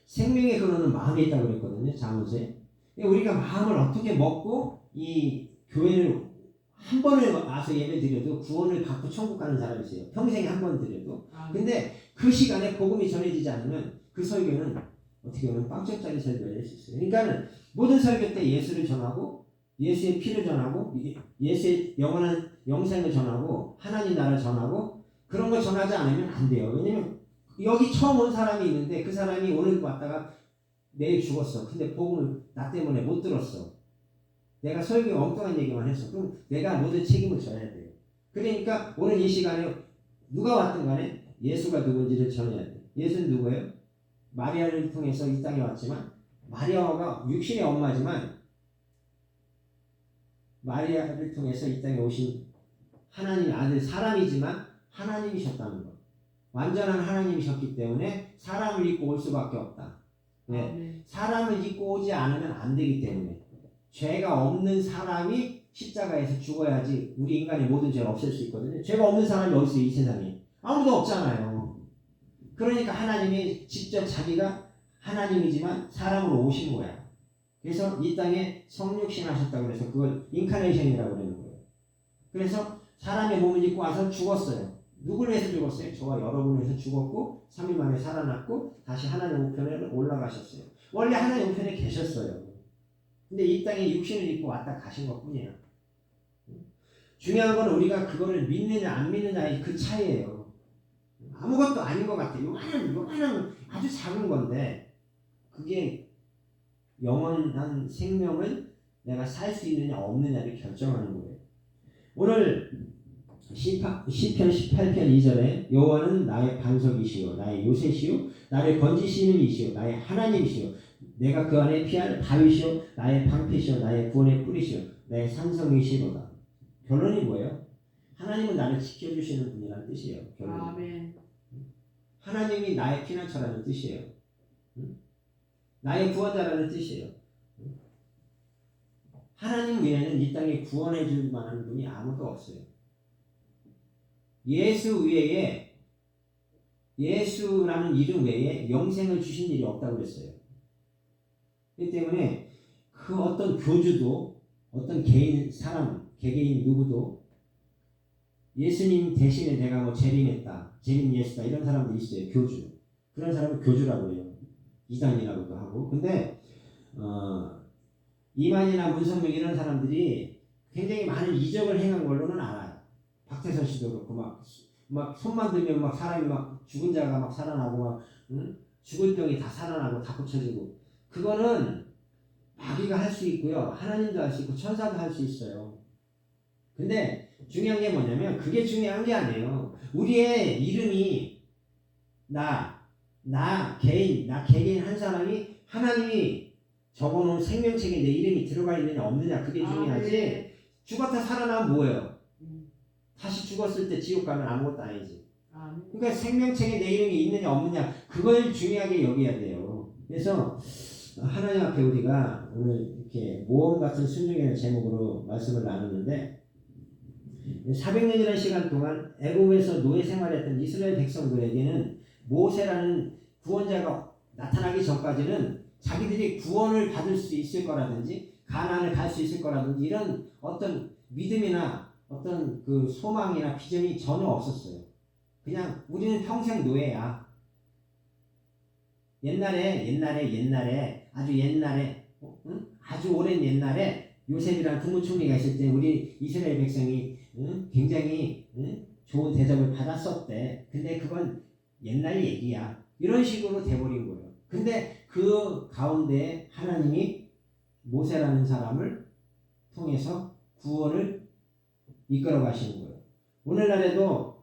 생명의 근원은 마음에 있다고 그랬거든요. 잠언에. 우리가 마음을 어떻게 먹고 이 교회를 한 번을 와서 예배 드려도 구원을 받고 천국 가는 사람이 있어요. 평생에 한 번 드려도. 근데 그 시간에 복음이 전해지지 않으면 그 설교는 어떻게 보면 빵점짜리 설교를 할 수 있어요. 그러니까 모든 설교 때 예수를 전하고 예수의 피를 전하고 예수의 영원한 영생을 전하고 하나님 나라를 전하고 그런 걸 전하지 않으면 안 돼요. 왜냐면 여기 처음 온 사람이 있는데 그 사람이 오늘 왔다가 내일 죽었어. 근데 복음을 나 때문에 못 들었어. 내가 설교 엉뚱한 얘기만 했어. 그럼 내가 모든 책임을 져야 돼요. 그러니까 오늘 이 시간에 누가 왔든 간에 예수가 누군지를 전해야 돼요. 예수는 누구예요? 마리아를 통해서 이 땅에 왔지만 마리아가 육신의 엄마지만 마리아를 통해서 이 땅에 오신 하나님 아들 사람이지만 하나님이셨다는 것. 완전한 하나님이셨기 때문에 사람을 잊고 올 수밖에 없다. 네. 사람을 잊고 오지 않으면 안 되기 때문에 죄가 없는 사람이 십자가에서 죽어야지 우리 인간의 모든 죄를 없앨 수 있거든요. 죄가 없는 사람이 어디 있어요, 이 세상에? 아무도 없잖아요. 그러니까 하나님이 직접 자기가 하나님이지만 사람으로 오신 거야. 그래서 이 땅에 성육신 하셨다고 해서 그걸 인카네이션이라고 그러는 거예요. 그래서 사람의 몸을 입고 와서 죽었어요. 누굴 위해서 죽었어요? 저와 여러분을 위해서 죽었고 3일 만에 살아났고 다시 하나님 우편에 올라가셨어요. 원래 하나님 우편에 계셨어요. 근데 이 땅에 육신을 입고 왔다 가신 것뿐이에요. 중요한 건 우리가 그거를 믿느냐 안 믿느냐의 그 차이예요. 아무것도 아닌 것 같아요. 요만한 아주 작은 건데 그게 영원한 생명을 내가 살 수 있느냐 없느냐를 결정하는 거예요. 오늘 시편 18편 2절에 여호와는 나의 반석이시요 나의 요새시요 나를 건지시는 이시요 나의 하나님이시요 내가 그 안에 피할 바위시요 나의 방패시요 나의 구원의 뿌리시요 나의 산성이시로다. 결론이 뭐예요? 하나님은 나를 지켜주시는 분이라는 뜻이에요. 결론이. 아멘. 하나님이 나의 피난처라는 뜻이에요. 나의 구원자라는 뜻이에요. 하나님 외에는 이 땅에 구원해 줄 만한 분이 아무도 없어요. 예수 외에 예수라는 이름 외에 영생을 주신 일이 없다고 그랬어요. 그렇기 때문에 그 어떤 교주도 어떤 개인 사람 개개인 누구도 예수님 대신에 내가 뭐 재림했다 재림 예수다 이런 사람도 있어요. 교주 그런 사람을 교주라고 해요. 이단이라고도 하고. 근데 이만이나 문성명 이런 사람들이 굉장히 많은 이적을 행한 걸로는 알아요. 박태선 씨도 그렇고 막 손만 들면 막 사람이 막 죽은 자가 막 살아나고 막 죽은 병이 다 살아나고 다 고쳐지고 그거는 마귀가 할 수 있고요. 하나님도 할 수 있고 천사도 할 수 있어요. 근데 중요한 게 뭐냐면 그게 중요한 게 아니에요. 우리의 이름이 나 개인 한 사람이 하나님이 적어놓은 생명책에 내 이름이 들어가 있느냐 없느냐 그게 중요하지. 네. 죽었다 살아나면 뭐예요? 다시 죽었을 때 지옥 가면 아무것도 아니지. 그러니까 생명책에 내 이름이 있느냐 없느냐 그걸 중요하게 여겨야 돼요. 그래서 하나님 앞에 우리가 오늘 이렇게 모험 같은 순종이라는 제목으로 말씀을 나누는데 400년이라는 시간 동안 애굽에서 노예 생활했던 이스라엘 백성들에게는 모세라는 구원자가 나타나기 전까지는 자기들이 구원을 받을 수 있을 거라든지 가나안을 갈 수 있을 거라든지 이런 어떤 믿음이나 어떤 그 소망이나 비전이 전혀 없었어요. 그냥 우리는 평생 노예야. 옛날에 아주 옛날에 아주 오랜 옛날에 요셉이라는 국무총리가 있을 때 우리 이스라엘 백성이 굉장히 좋은 대접을 받았었대. 근데 그건 옛날 얘기야. 이런 식으로 돼버린 거예요. 근데 그 가운데 하나님이 모세라는 사람을 통해서 구원을 이끌어 가시는 거예요. 오늘날에도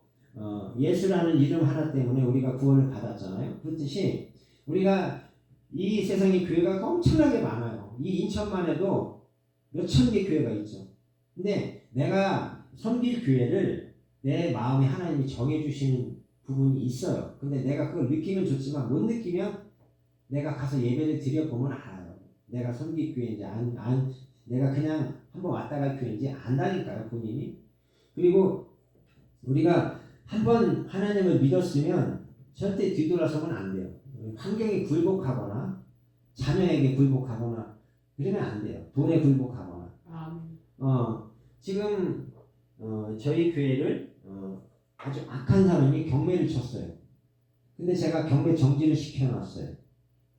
예수라는 이름 하나 때문에 우리가 구원을 받았잖아요. 그렇듯이 우리가 이 세상에 교회가 엄청나게 많아요. 이 인천만 해도 몇천 개 교회가 있죠. 근데 내가 섬길 교회를 내 마음에 하나님이 정해주시는 부분이 있어요. 근데 내가 그걸 느끼면 좋지만 못 느끼면 내가 가서 예배를 드려보면 알아요. 내가 섬길 교회인지 내가 그냥 한번 왔다 갈 교회인지 안다니까요, 본인이. 그리고 우리가 한번 하나님을 믿었으면 절대 뒤돌아서면 안 돼요. 환경에 굴복하거나 자녀에게 굴복하거나 그러면 안 돼요. 돈에 굴복하거나. 지금 저희 교회를 아주 악한 사람이 경매를 쳤어요. 근데 제가 경매 정지를 시켜놨어요.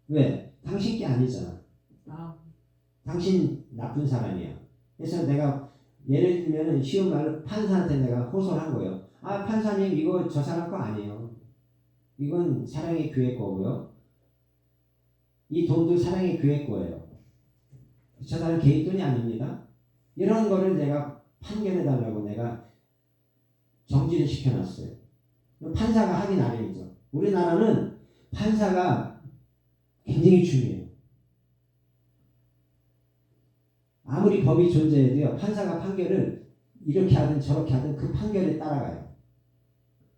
왜? 당신 게 아니잖아. 당신 나쁜 사람이야. 그래서 내가 예를 들면 쉬운 말로 판사한테 내가 호소를 한 거예요. 아, 판사님 이거 저 사람 거 아니에요. 이건 사랑의 교회 거고요. 이 돈도 사랑의 교회 거예요. 저 사람 개인 돈이 아닙니다. 이런 거를 내가 판결해달라고 내가 정지를 시켜놨어요. 판사가 하기 나름이죠. 우리나라는 판사가 굉장히 중요해요. 아무리 법이 존재해도요, 판사가 판결을 이렇게 하든 저렇게 하든 그 판결에 따라가요.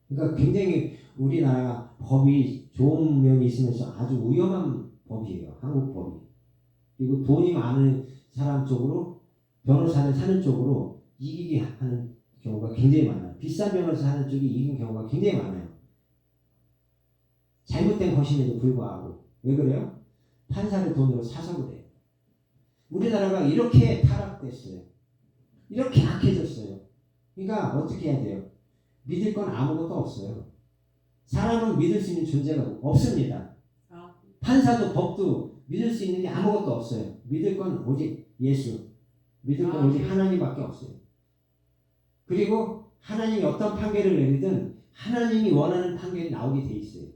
그러니까 굉장히 우리나라가 법이 좋은 면이 있으면서 아주 위험한 법이에요. 한국 법이. 그리고 돈이 많은 사람 쪽으로 변호사를 사는 쪽으로 이기게 하는 경우가 굉장히 많아요. 비싼 변호사 하는 쪽이 이긴 경우가 굉장히 많아요. 잘못된 것임에도 불구하고. 왜 그래요? 판사를 돈으로 사서 그래요. 우리나라가 이렇게 타락됐어요. 이렇게 악해졌어요. 그러니까 어떻게 해야 돼요? 믿을 건 아무것도 없어요. 사람은 믿을 수 있는 존재가 없습니다. 판사도 법도 믿을 수 있는 게 아무것도 없어요. 믿을 건 오직 예수. 믿을 건 오직 하나님밖에 없어요. 그리고 하나님이 어떤 판결을 내리든 하나님이 원하는 판결이 나오게 돼 있어요.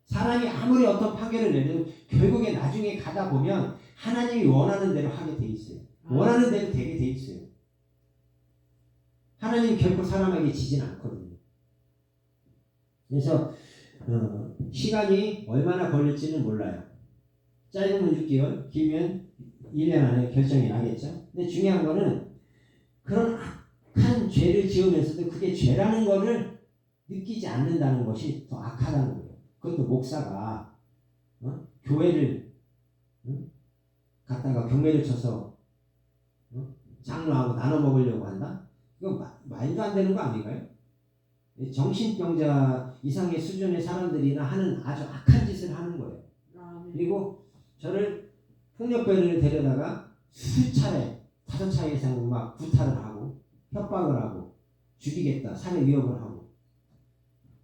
사람이 아무리 어떤 판결을 내려도 결국에 나중에 가다 보면 하나님이 원하는 대로 하게 돼 있어요. 원하는 대로 되게 돼 있어요. 하나님 결코 사람에게 지진 않거든요. 그래서 시간이 얼마나 걸릴지는 몰라요. 짧으면 6개월, 길면 1년 안에 결정이 나겠죠. 근데 중요한 거는 그런 악한 죄를 지으면서도 그게 죄라는 거를 느끼지 않는다는 것이 더 악하다는 거예요. 그것도 목사가 교회를 갖다가 경매를 쳐서 장로하고 나눠 먹으려고 한다? 이거 말도 안 되는 거 아닌가요? 정신병자 이상의 수준의 사람들이나 하는 아주 악한 짓을 하는 거예요. 그리고 저를 폭력배를 데려다가 수차례, 5차례 이상 막 구타를 하고 협박을 하고 죽이겠다, 살해 위협을 하고.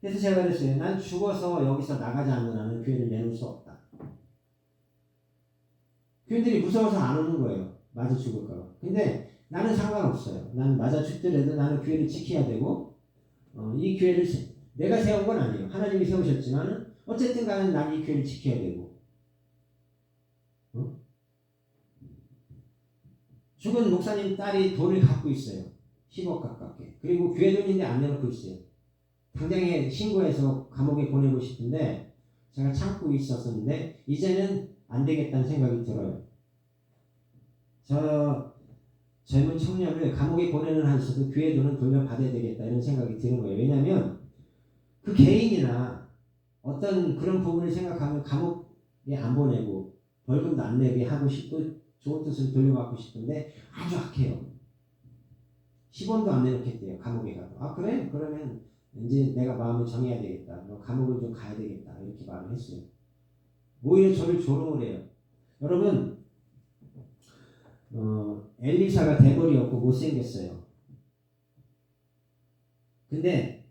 그래서 제가 그랬어요. 난 죽어서 여기서 나가지 않는 한은 교회를 내놓을 수 없다. 교인들이 무서워서 안 오는 거예요. 맞아 죽을까 봐. 근데 나는 상관없어요. 나는 맞아 죽더라도 나는 교회를 지켜야 되고 이 교회를 내가 세운 건 아니에요. 하나님이 세우셨지만 어쨌든 간에 난 이 교회를 지켜야 되고 죽은 목사님 딸이 돈을 갖고 있어요. 10억 가깝게. 그리고 교회 돈인데 안 내놓고 있어요. 당장에 신고해서 감옥에 보내고 싶은데 제가 참고 있었는데 이제는 안 되겠다는 생각이 들어요. 저 젊은 청년을 감옥에 보내는 한서도 교회 돈은 돌려받아야 되겠다 이런 생각이 드는 거예요. 왜냐하면 그 개인이나 어떤 그런 부분을 생각하면 감옥에 안 보내고 벌금도 안 내게 하고 싶고 좋은 뜻을 돌려받고 싶은데 아주 악해요. 10원도 안 내놓겠대요. 감옥에 가도. 아 그래? 그러면 이제 내가 마음을 정해야 되겠다. 너 감옥을 좀 가야 되겠다. 이렇게 말을 했어요. 오히려 저를 조롱을 해요. 여러분 엘리사가 대머리였고 못생겼어요. 근데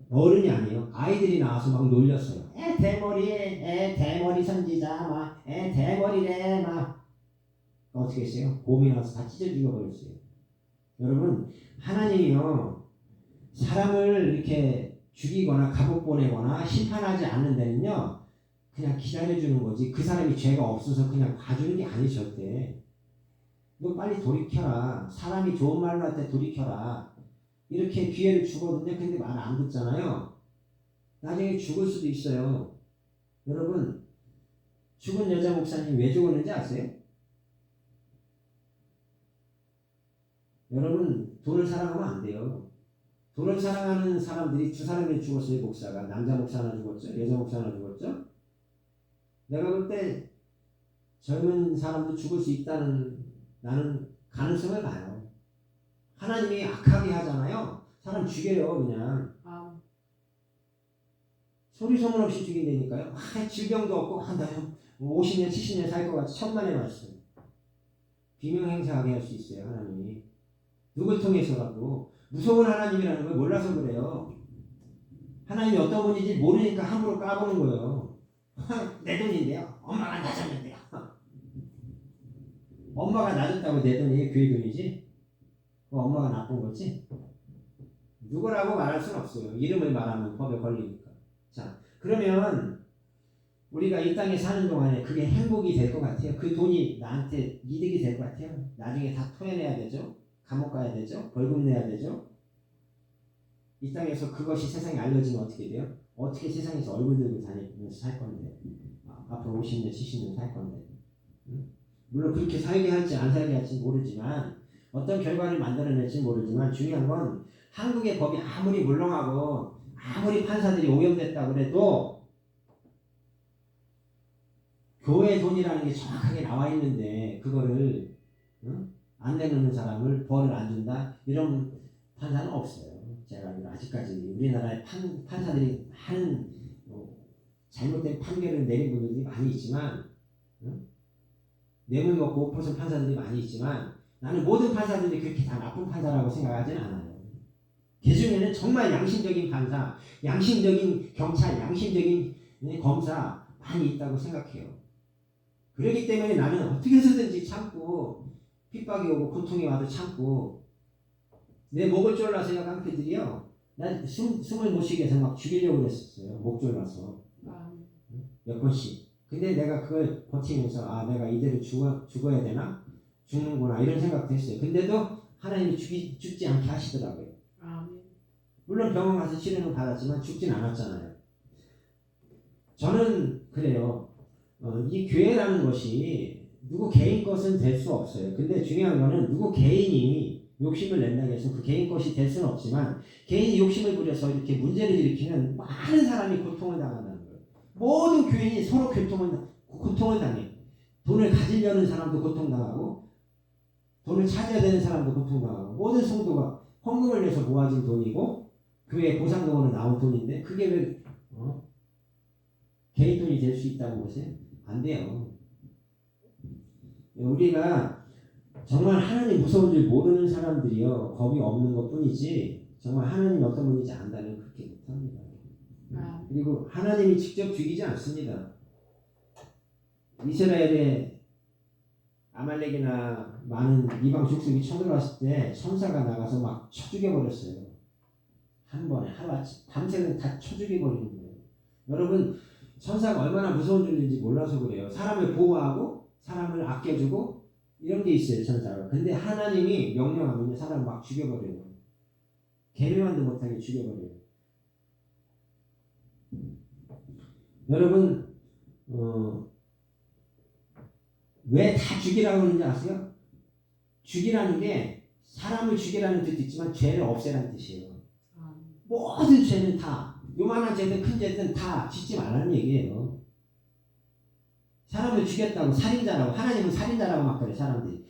어른이 아니에요. 아이들이 나와서 막 놀렸어요. 대머리 선지자 막 대머리래 막 어떻게 했어요? 곰이 나와서 다 찢어 죽여버렸어요. 여러분 하나님이요 사람을 이렇게 죽이거나 감옥 보내거나 심판하지 않는 데는요 그냥 기다려주는 거지 그 사람이 죄가 없어서 그냥 봐주는 게 아니셨대. 너 빨리 돌이켜라. 사람이 좋은 말로 할 때 돌이켜라. 이렇게 기회를 주거든요. 근데 말 안 듣잖아요. 나중에 죽을 수도 있어요. 여러분 죽은 여자 목사님 왜 죽었는지 아세요? 여러분 돈을 사랑하면 안 돼요. 돈을 사랑하는 사람들이 두 사람이 죽었어요. 목사가 남자 목사 하나 죽었죠. 여자 목사 하나 죽었죠. 내가 볼 때 젊은 사람도 죽을 수 있다는 나는 가능성을 봐요. 하나님이 악하게 하잖아요. 사람 죽여요 그냥. 소리 소문 없이 죽인다니까요. 질병도 없고 나 50년 70년 살 것 같이 천만에 맞어요. 비명행사하게 할 수 있어요 하나님이. 누굴 통해서라도. 무서운 하나님이라는 걸 몰라서 그래요. 하나님이 어떤 분인지 모르니까 함부로 까보는 거예요. 내 돈인데요. 엄마가 놔줬는데요. 엄마가 놔줬다고 내 돈이 교회 돈이지? 엄마가 나쁜 거지? 누구라고 말할 수는 없어요. 이름을 말하면 법에 걸리니까. 자, 그러면 우리가 이 땅에 사는 동안에 그게 행복이 될 것 같아요. 그 돈이 나한테 이득이 될 것 같아요. 나중에 다 토해내야 되죠. 감옥 가야 되죠. 벌금 내야 되죠. 이 땅에서 그것이 세상에 알려지면 어떻게 돼요? 어떻게 세상에서 얼굴 들고 다니면서 살 건데 앞으로 50년 70년 살 건데 물론 그렇게 살게 할지 안 살게 할지 모르지만 어떤 결과를 만들어낼지 모르지만 중요한 건 한국의 법이 아무리 물렁하고 아무리 판사들이 오염됐다 그래도 교회 돈이라는 게 정확하게 나와 있는데 그거를 안 내놓는 사람을 벌을 안 준다 이런 판사는 없어요. 제가 아직까지 우리나라의 판사들이 하는 잘못된 판결을 내린 분들이 많이 있지만 뇌물 먹고 5% 판사들이 많이 있지만 나는 모든 판사들이 그렇게 다 나쁜 판사라고 생각하지는 않아요. 그 중에는 정말 양심적인 판사, 양심적인 경찰, 양심적인 검사 많이 있다고 생각해요. 그렇기 때문에 나는 어떻게 해서든지 참고 핍박이 오고 고통이 와도 참고 내 목을 졸라서 깡패들이요. 난 숨을 못 쉬게 해서 막 죽이려고 그랬었어요. 목 졸라서 몇 번씩. 근데 내가 그걸 버티면서 내가 이대로 죽어야 되나? 죽는구나 이런 생각도 했어요. 근데도 하나님이 죽지 않게 하시더라고요. 물론 병원 가서 치료는 받았지만 죽진 않았잖아요. 저는 그래요. 이 교회라는 것이 누구 개인 것은 될 수 없어요. 근데 중요한 거는 누구 개인이 욕심을 낸다고 해서 그 개인 것이 될 수는 없지만 개인이 욕심을 부려서 이렇게 문제를 일으키면 많은 사람이 고통을 당한다는 거예요. 모든 교인이 서로 고통을 당해요. 돈을 가지려는 사람도 고통당하고 돈을 찾아야 되는 사람도 고통당하고 모든 성도가 헌금을 내서 모아진 돈이고 교회 보상금으로 나온 돈인데 그게 왜 개인 돈이 될 수 있다고 보세요? 안 돼요. 우리가 정말 하나님 무서운 줄 모르는 사람들이요 겁이 없는 것 뿐이지 정말 하나님 어떤 분인지 안다면 그렇게 못합니다. 그리고 하나님이 직접 죽이지 않습니다. 이스라엘의 아말렉이나 많은 이방 족속이 쳐들어왔을 때 천사가 나가서 막 쳐 죽여버렸어요. 한 번에 하루아침 밤새는 다 쳐 죽여버리는 거예요. 여러분 천사가 얼마나 무서운 존재인지 몰라서 그래요. 사람을 보호하고 사람을 아껴주고 이런 게 있어요 천사가. 근데 하나님이 명령하면 사람 막 죽여버려요. 개미만도 못하게 죽여버려요. 여러분 왜 다 죽이라고 하는지 아세요? 죽이라는 게 사람을 죽이라는 뜻도 있지만 죄를 없애라는 뜻이에요. 모든 죄는 다 요만한 죄든 큰 죄든 다 짓지 말라는 얘기예요. 사람을 죽였다고 살인자라고 하나님은 살인자라고 막 그래 사람들이.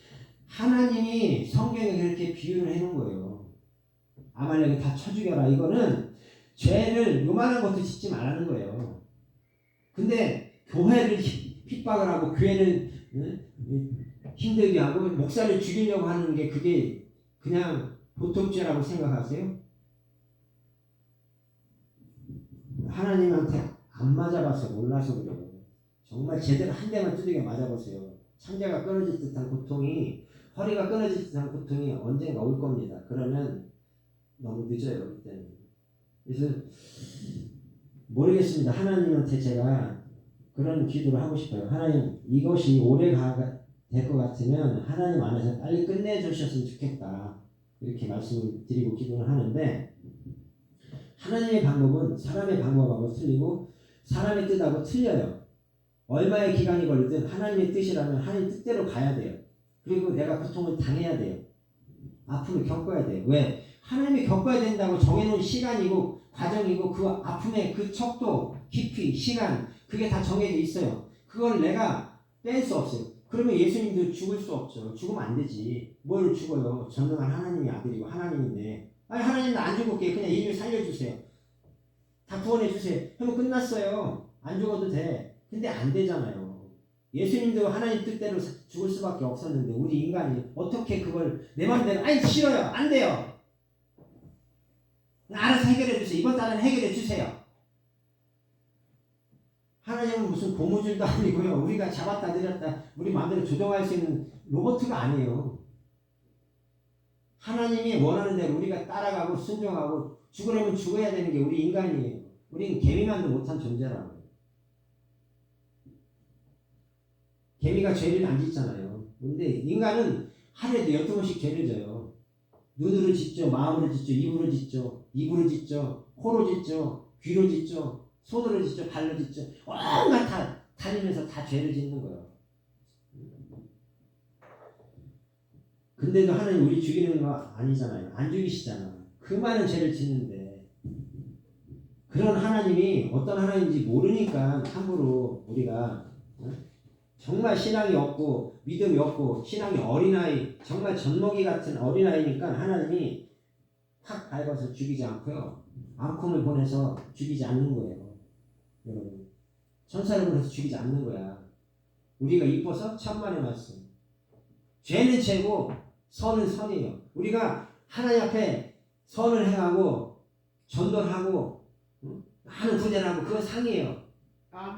하나님이 성경에 그렇게 비유를 해놓은 거예요. 아말렉을 다 쳐 죽여라. 이거는 죄를 요만한 것도 짓지 말라는 거예요. 근데 교회를 핍박을 하고 교회를 힘들게 하고 목사를 죽이려고 하는 게 그게 그냥 보통 죄라고 생각하세요? 하나님한테 안 맞아봐서 몰라서 그래요. 정말 제대로 한 대만 두들겨 맞아보세요. 창자가 끊어질 듯한 고통이 허리가 끊어질 듯한 고통이 언젠가 올 겁니다. 그러면 너무 늦어요 그때는. 그래서 모르겠습니다. 하나님한테 제가 그런 기도를 하고 싶어요. 하나님 이것이 오래 될 것 같으면 하나님 안에서 빨리 끝내주셨으면 좋겠다. 이렇게 말씀을 드리고 기도를 하는데 하나님의 방법은 사람의 방법하고 틀리고 사람의 뜻하고 틀려요. 얼마의 기간이 걸리든 하나님의 뜻이라면 하나님 뜻대로 가야 돼요. 그리고 내가 고통을 당해야 돼요. 아픔을 겪어야 돼요. 왜? 하나님이 겪어야 된다고 정해놓은 시간이고 과정이고 그 아픔의 그 척도, 깊이, 시간 그게 다 정해져 있어요. 그걸 내가 뺄 수 없어요. 그러면 예수님도 죽을 수 없죠. 죽으면 안 되지. 뭘 죽어요. 전능한 하나님의 아들이고 하나님인데 아니 하나님 나 안 죽을게. 그냥 인류 살려주세요. 다 구원해 주세요. 하면 끝났어요. 안 죽어도 돼. 근데 안 되잖아요. 예수님도 하나님 뜻대로 죽을 수밖에 없었는데 우리 인간이 어떻게 그걸 내 맘대로 아니 싫어요. 안 돼요. 알아서 해결해 주세요. 이번 달은 해결해 주세요. 하나님은 무슨 고무줄도 아니고요. 우리가 잡았다 내렸다 우리 마음대로 조정할 수 있는 로봇가 아니에요. 하나님이 원하는 대로 우리가 따라가고 순종하고 죽으려면 죽어야 되는 게 우리 인간이에요. 우리는 개미만도 못한 존재라고요. 개미가 죄를 안 짓잖아요. 근데 인간은 하루에도 12번씩 죄를 져요. 눈으로 짓죠. 마음으로 짓죠. 입으로 짓죠. 입으로 짓죠. 코로 짓죠. 귀로 짓죠. 손으로 짓죠. 발로 짓죠. 온갖 다 다니면서 다 죄를 짓는 거예요. 근데도 하나님 우리 죽이는 거 아니잖아요. 안 죽이시잖아. 그 많은 죄를 짓는데 그런 하나님이 어떤 하나님인지 모르니까 함부로 우리가 정말 신앙이 없고 믿음이 없고 신앙이 어린아이 정말 젖먹이 같은 어린아이니까 하나님이 확 밟아서 죽이지 않고요. 암콤을 보내서 죽이지 않는 거예요. 여러분 천사를 보내서 죽이지 않는 거야. 우리가 이뻐서 천만의 말씀. 죄는 죄고 선은 선이에요. 우리가 하나님 앞에 선을 행하고 전도를 하고 많은 구제를 하고 그건 상이에요.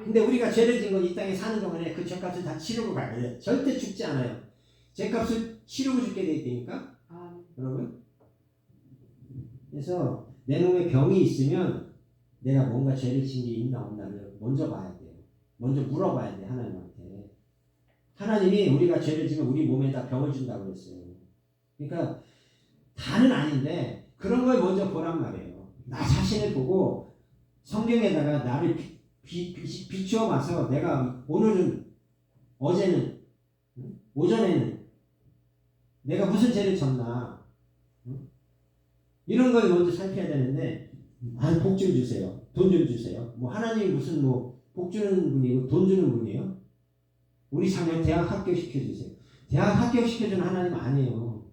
근데 우리가 죄를 진 건 이 땅에 사는 동안에 그 죄값을 다 치르고 가야 돼요. 절대 죽지 않아요. 죄값을 치르고 죽게 돼 있다니까. 여러분. 그래서 내 몸에 병이 있으면 내가 뭔가 죄를 진 게 있나 없나를 먼저 봐야 돼요. 먼저 물어봐야 돼 하나님한테. 하나님이 우리가 죄를 지면 우리 몸에다 병을 준다고 그랬어요. 그러니까 다는 아닌데 그런 걸 먼저 보란 말이에요. 나 자신을 보고 성경에다가 나를 비추어 봐서 내가 오늘은 어제는 오전에는 내가 무슨 죄를 졌나 이런 걸 먼저 살펴야 되는데 복 좀 주세요. 돈 좀 주세요. 뭐 하나님이 무슨 뭐 복 주는 분이고 돈 주는 분이에요? 우리 자녀 대학 합격시켜주세요. 대학 합격시켜주는 하나님 아니에요.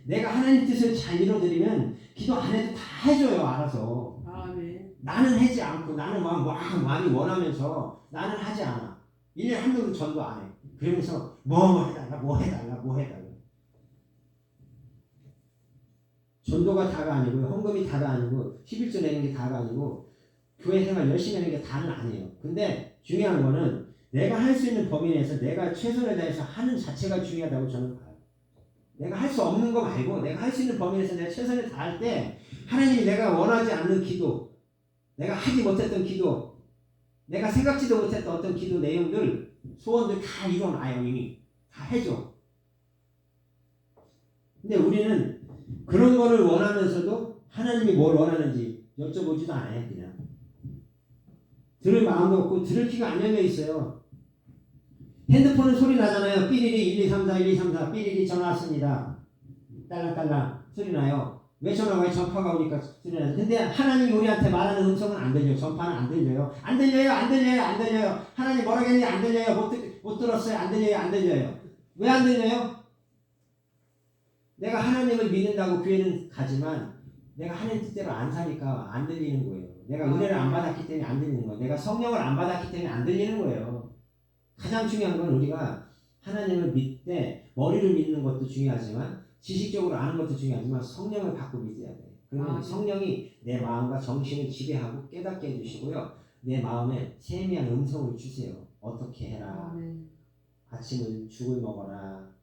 내가 하나님 뜻을 잘 이뤄드리면 기도 안 해도 다 해줘요. 알아서. 아멘. 나는 하지 않고 나는 많이 원하면서 나는 하지 않아. 1년에 한 번도 전도 안 해. 그러면서 뭐 해달라. 전도가 다가 아니고 헌금이 다가 아니고 11조 내는 게 다가 아니고 교회 생활 열심히 하는 게 다는 아니에요. 근데 중요한 거는 내가 할 수 있는 범위 내에서 내가 최선을 다해서 하는 자체가 중요하다고 저는 봐요. 내가 할 수 없는 거 말고 내가 할 수 있는 범위 내에서 내가 최선을 다할 때 하나님이 내가 원하지 않는 기도, 내가 하지 못했던 기도, 내가 생각지도 못했던 어떤 기도 내용들, 소원들 다 이뤄놔요. 이미 다 해줘. 근데 우리는 그런 거를 원하면서도 하나님이 뭘 원하는지 여쭤보지도 않아요. 그냥 들을 마음도 없고 들을 귀가 안 열려 있어요. 핸드폰은 소리 나잖아요. 삐리리 1, 2, 3, 4, 1, 2, 3, 4 삐리리 전화 왔습니다. 딸랑딸랑 소리 나요. 왜 전화가 왜 전파가 오니까 소리 나죠. 근데 하나님이 우리한테 말하는 음성은 안 들려요. 전파는 안 들려요. 안 들려요. 안 들려요. 안 들려요. 하나님 뭐라고 했는지 안 들려요. 못 들었어요. 안 들려요. 안 들려요. 왜 안 들려요? 내가 하나님을 믿는다고 교회는 가지만 내가 하나님 뜻대로 안 사니까 안 들리는 거예요. 내가 은혜를 안 받았기 때문에 안 들리는 거예요. 내가 성령을 안 받았기 때문에 안 들리는 거예요. 가장 중요한 건 우리가 하나님을 믿되 머리를 믿는 것도 중요하지만 지식적으로 아는 것도 중요하지만 성령을 받고 믿어야 돼요. 그러면 성령이 내 마음과 정신을 지배하고 깨닫게 해주시고요. 내 마음에 세미한 음성을 주세요. 어떻게 해라. 아침을 죽을 먹어라.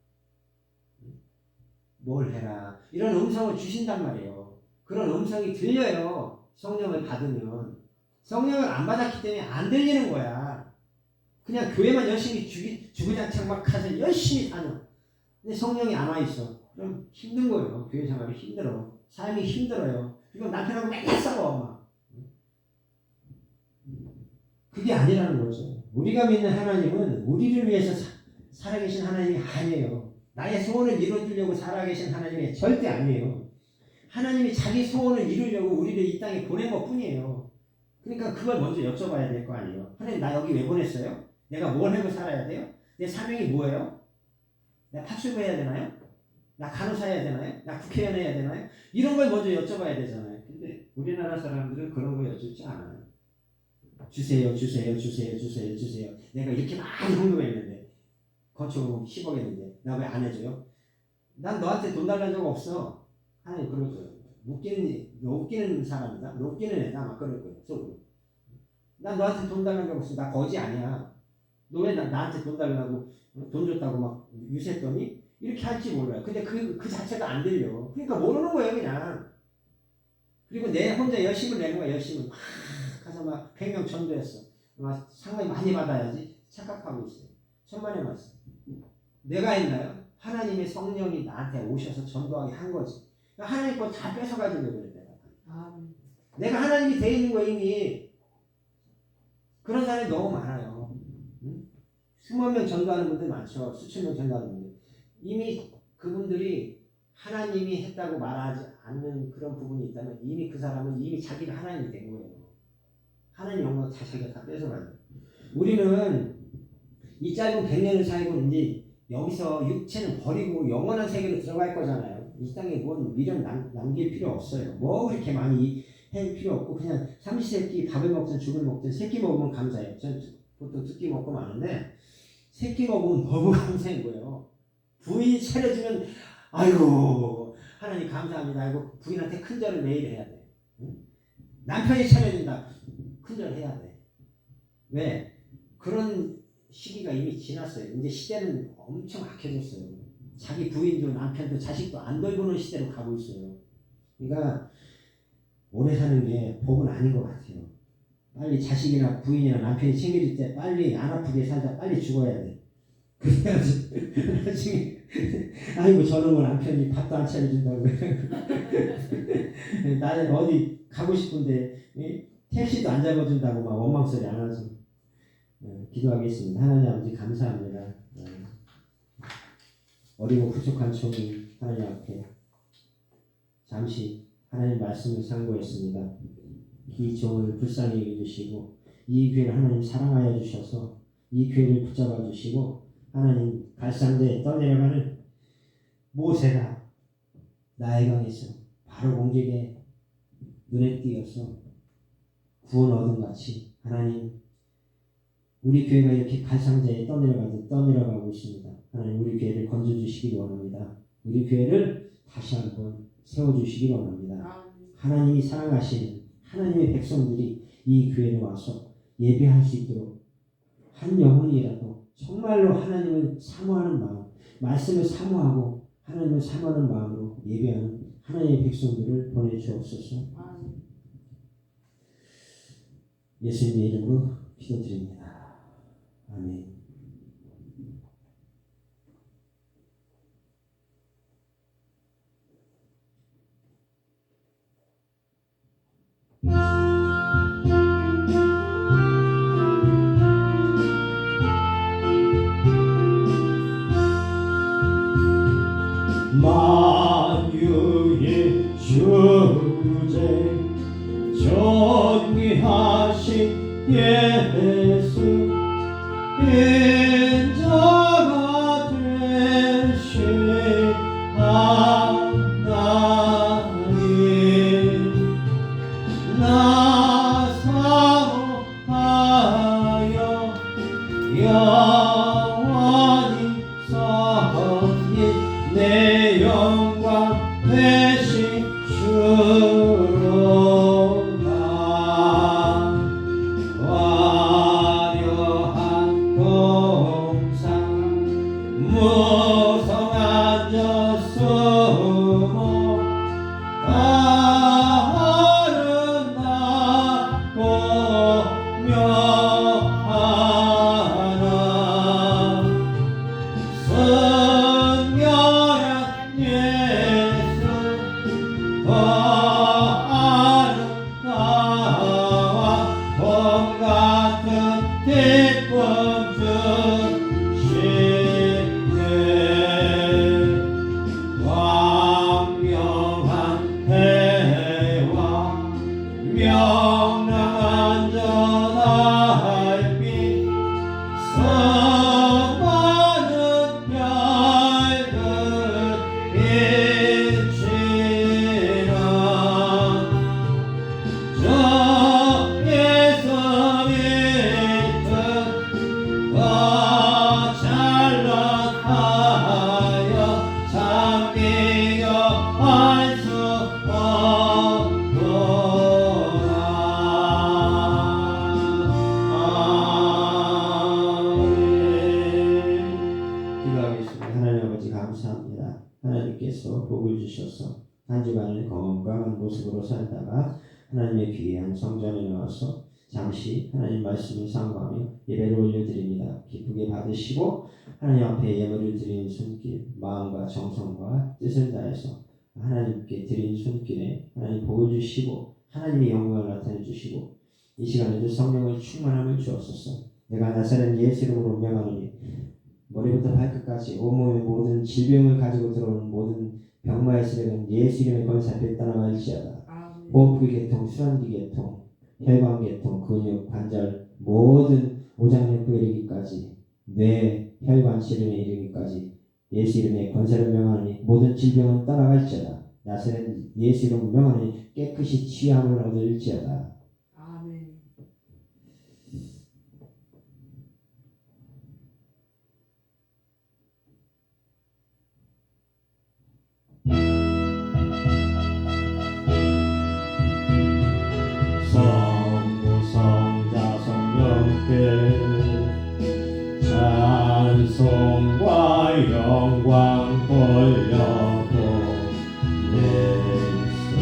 뭘 해라. 이런 음성을 주신단 말이에요. 그런 음성이 들려요. 성령을 받으면. 성령을 안 받았기 때문에 안 들리는 거야. 그냥 교회만 열심히 주구장창 막 가서 열심히 다녀. 근데 성령이 안 와 있어. 그럼 힘든 거예요. 교회 생활이 힘들어. 삶이 힘들어요. 그리고 남편하고 맨날 싸워. 막. 그게 아니라는 거죠. 우리가 믿는 하나님은 우리를 위해서 살아계신 하나님이 아니에요. 나의 소원을 이루어주려고 살아계신 하나님이 절대 아니에요. 하나님이 자기 소원을 이루려고 우리를 이 땅에 보낸 것 뿐이에요. 그러니까 그걸 먼저 여쭤봐야 될 거 아니에요. 하나님 나 여기 왜 보냈어요? 내가 뭘 하고 살아야 돼요? 내 사명이 뭐예요? 나 탑수고 해야 되나요? 나 간호사 해야 되나요? 나 국회의원 해야 되나요? 이런 걸 먼저 여쭤봐야 되잖아요. 근데 우리나라 사람들은 그런 거 여쭙지 않아요. 주세요, 주세요, 주세요, 주세요, 주세요. 내가 이렇게 많이 헌금했는데 건축 10억 했는데 나 왜 안 해줘요? 난 너한테 돈 달라는 적 없어. 하나님 그럴 거예요. 웃기는 사람이다. 웃기는 애다. 막 그럴 거예요. 속으로. 난 너한테 돈 달라는 적 없어. 나 거지 아니야. 너 왜 나한테 돈 달라고 돈 줬다고 막 유세했더니 이렇게 할지 몰라요. 근데 그 자체가 안 들려. 그러니까 모르는 거예요 그냥. 그리고 내 혼자 열심을 내는 거야. 열심을 막 가서 막 100명 전도했어. 막 상당히 많이 받아야지 착각하고 있어요. 천만의 말씀. 내가 했나요? 하나님의 성령이 나한테 오셔서 전도하게 한 거지. 하나님 거 다 뺏어가지고 그래 내가. 내가 하나님이 돼 있는 거 이미. 그런 사람이 너무 많아요. 응? 수만 명 전도하는 분들 많죠. 수천 명 전도하는 분들. 이미 그분들이 하나님이 했다고 말하지 않는 그런 부분이 있다면 이미 그 사람은 이미 자기가 하나님이 된 거예요. 하나님 영광을 다 자기가 다 뺏어가요. 우리는 이 짧은 100년을 살고 이제 여기서 육체는 버리고 영원한 세계로 들어갈 거잖아요. 이 땅에 뭔 미련 남길 필요 없어요. 뭐 그렇게 많이 할 필요 없고 그냥 삼시세끼 밥을 먹든 죽을 먹든 세끼 먹으면 감사해요. 전 보통 두 끼 먹고 마는데 세끼 먹으면 너무 감사한 거예요. 부인이 차려주면 아이고 하나님 감사합니다. 아이고 부인한테 큰절을 매일 해야 돼. 응? 남편이 차려준다. 큰절 해야 돼. 왜? 그런 시기가 이미 지났어요. 이제 시대는 엄청 악해졌어요. 자기 부인도 남편도 자식도 안 돌보는 시대로 가고 있어요. 그러니까 오래 사는 게 복은 아닌 것 같아요. 빨리 자식이나 부인이나 남편이 챙겨줄 때 빨리 안 아프게 살자. 빨리 죽어야 돼. 그래야지 나중에 아이고 저놈의 남편이 밥도 안 차려준다고 나는 어디 가고 싶은데 택시도 안 잡아준다고 막 원망소리 안 하죠. 기도하겠습니다. 하나님 아버지 감사합니다. 어리고 부족한 종이 하나님 앞에 잠시 하나님 말씀을 상고했습니다. 이 종을 불쌍히 여겨주시고 이 교회를 하나님 사랑하여 주셔서 이 교회를 붙잡아 주시고 하나님 갈상대에 떠내려가는 모세가 나일강에서 바로 공격에 눈에 띄어서 구원 얻은 같이 하나님 우리 교회가 이렇게 갈상자에 떠내려가고 있습니다. 하나님 우리 교회를 건져주시기 원합니다. 우리 교회를 다시 한번 세워주시기 원합니다. 하나님이 사랑하시는 하나님의 백성들이 이 교회에 와서 예배할 수 있도록 한 영혼이라도 정말로 하나님을 사모하는 마음, 말씀을 사모하고 하나님을 사모하는 마음으로 예배하는 하나님의 백성들을 보내주옵소서. 예수님의 이름으로 기도드립니다. 아멘. 만유의 주제 존귀하신 예수 인자가 되신 하나님 나 사모하여 영원히 선인 내 영광 되신 주로다 화려한 동상 무성한 저 수모 아름답고 묘하나 선명한 예수 더 아름다워 봄 같은 기쁨 주시네 광명한 해와 명랑한 저 달빛 수많은 별들 비치는 저 예수 믿음 더 찬란하여 참 비교할 수 없도다. 기도하겠습니다. 하나님 아버지 감사합니다. 하나님께서 복을 주셔서 한 주간을 건강한 모습으로 살다가 하나님의 귀한 성전에 나와서 잠시 하나님 말씀을 상고하며 예배를 올려드립니다. 기쁘게 받으시고 하나님 앞에 예물을 드리는 손길, 마음과 정성과 뜻을 다해서 하나님께 드린 손길에 하나님 복을 주시고 하나님의 영광을 나타내 주시고 이 시간에도 성령의 충만함을 주옵소서. 내가 나사렛 예수 이름으로 명하노니 머리부터 발끝까지 온몸의 모든 질병을 가지고 들어오는 모든 병마의 시력은 예수 이름의 권세 앞에 떠나갈지어다. 호흡기 계통, 수환기 계통, 혈관 계통, 근육, 관절 모든 오장육부에 이르기까지 뇌, 혈관 시름에 이르기까지 예수 이름의 권세를 명하노니 모든 질병은 떠나갈지어다. 나사렛 예수 이름으로 명하노니 깨끗이 취함을 얻을지어다. 아멘. 성부성자 성령께 찬송과 영광 돌려도 예수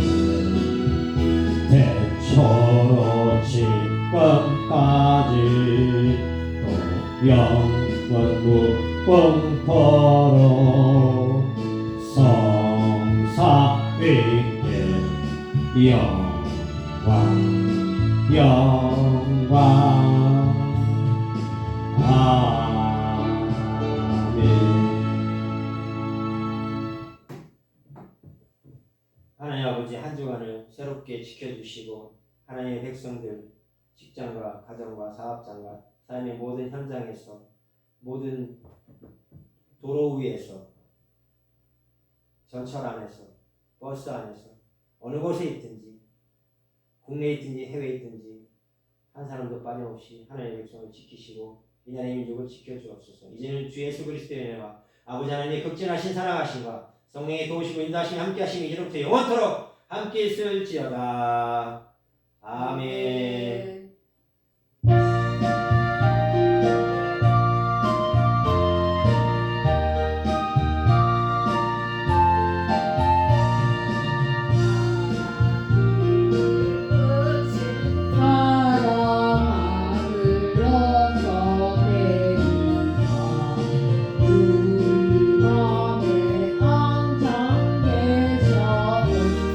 대초로 지금까지 또 영원 무궁토록 성사 위에 영광 아멘. 하나님 아버지 한 주간을 새롭게 지켜주시고 하나님의 백성들 직장과 가정과 사업장과 삶의 모든 현장에서 모든 도로 위에서 전철 안에서 버스 안에서 어느 곳에 있든지 국내에 있든지 해외에 있든지 한 사람도 빠짐없이 하나님의 백성을 지키시고 이 나라의 민족을 지켜주옵소서. 이제는 주 예수 그리스도의 은혜와 아버지 하나님의 극진하신 사랑하심과 성령의 도우시고 인도하심이 함께하심이 이제로부터 영원토록 함께 있을지어다. 아멘.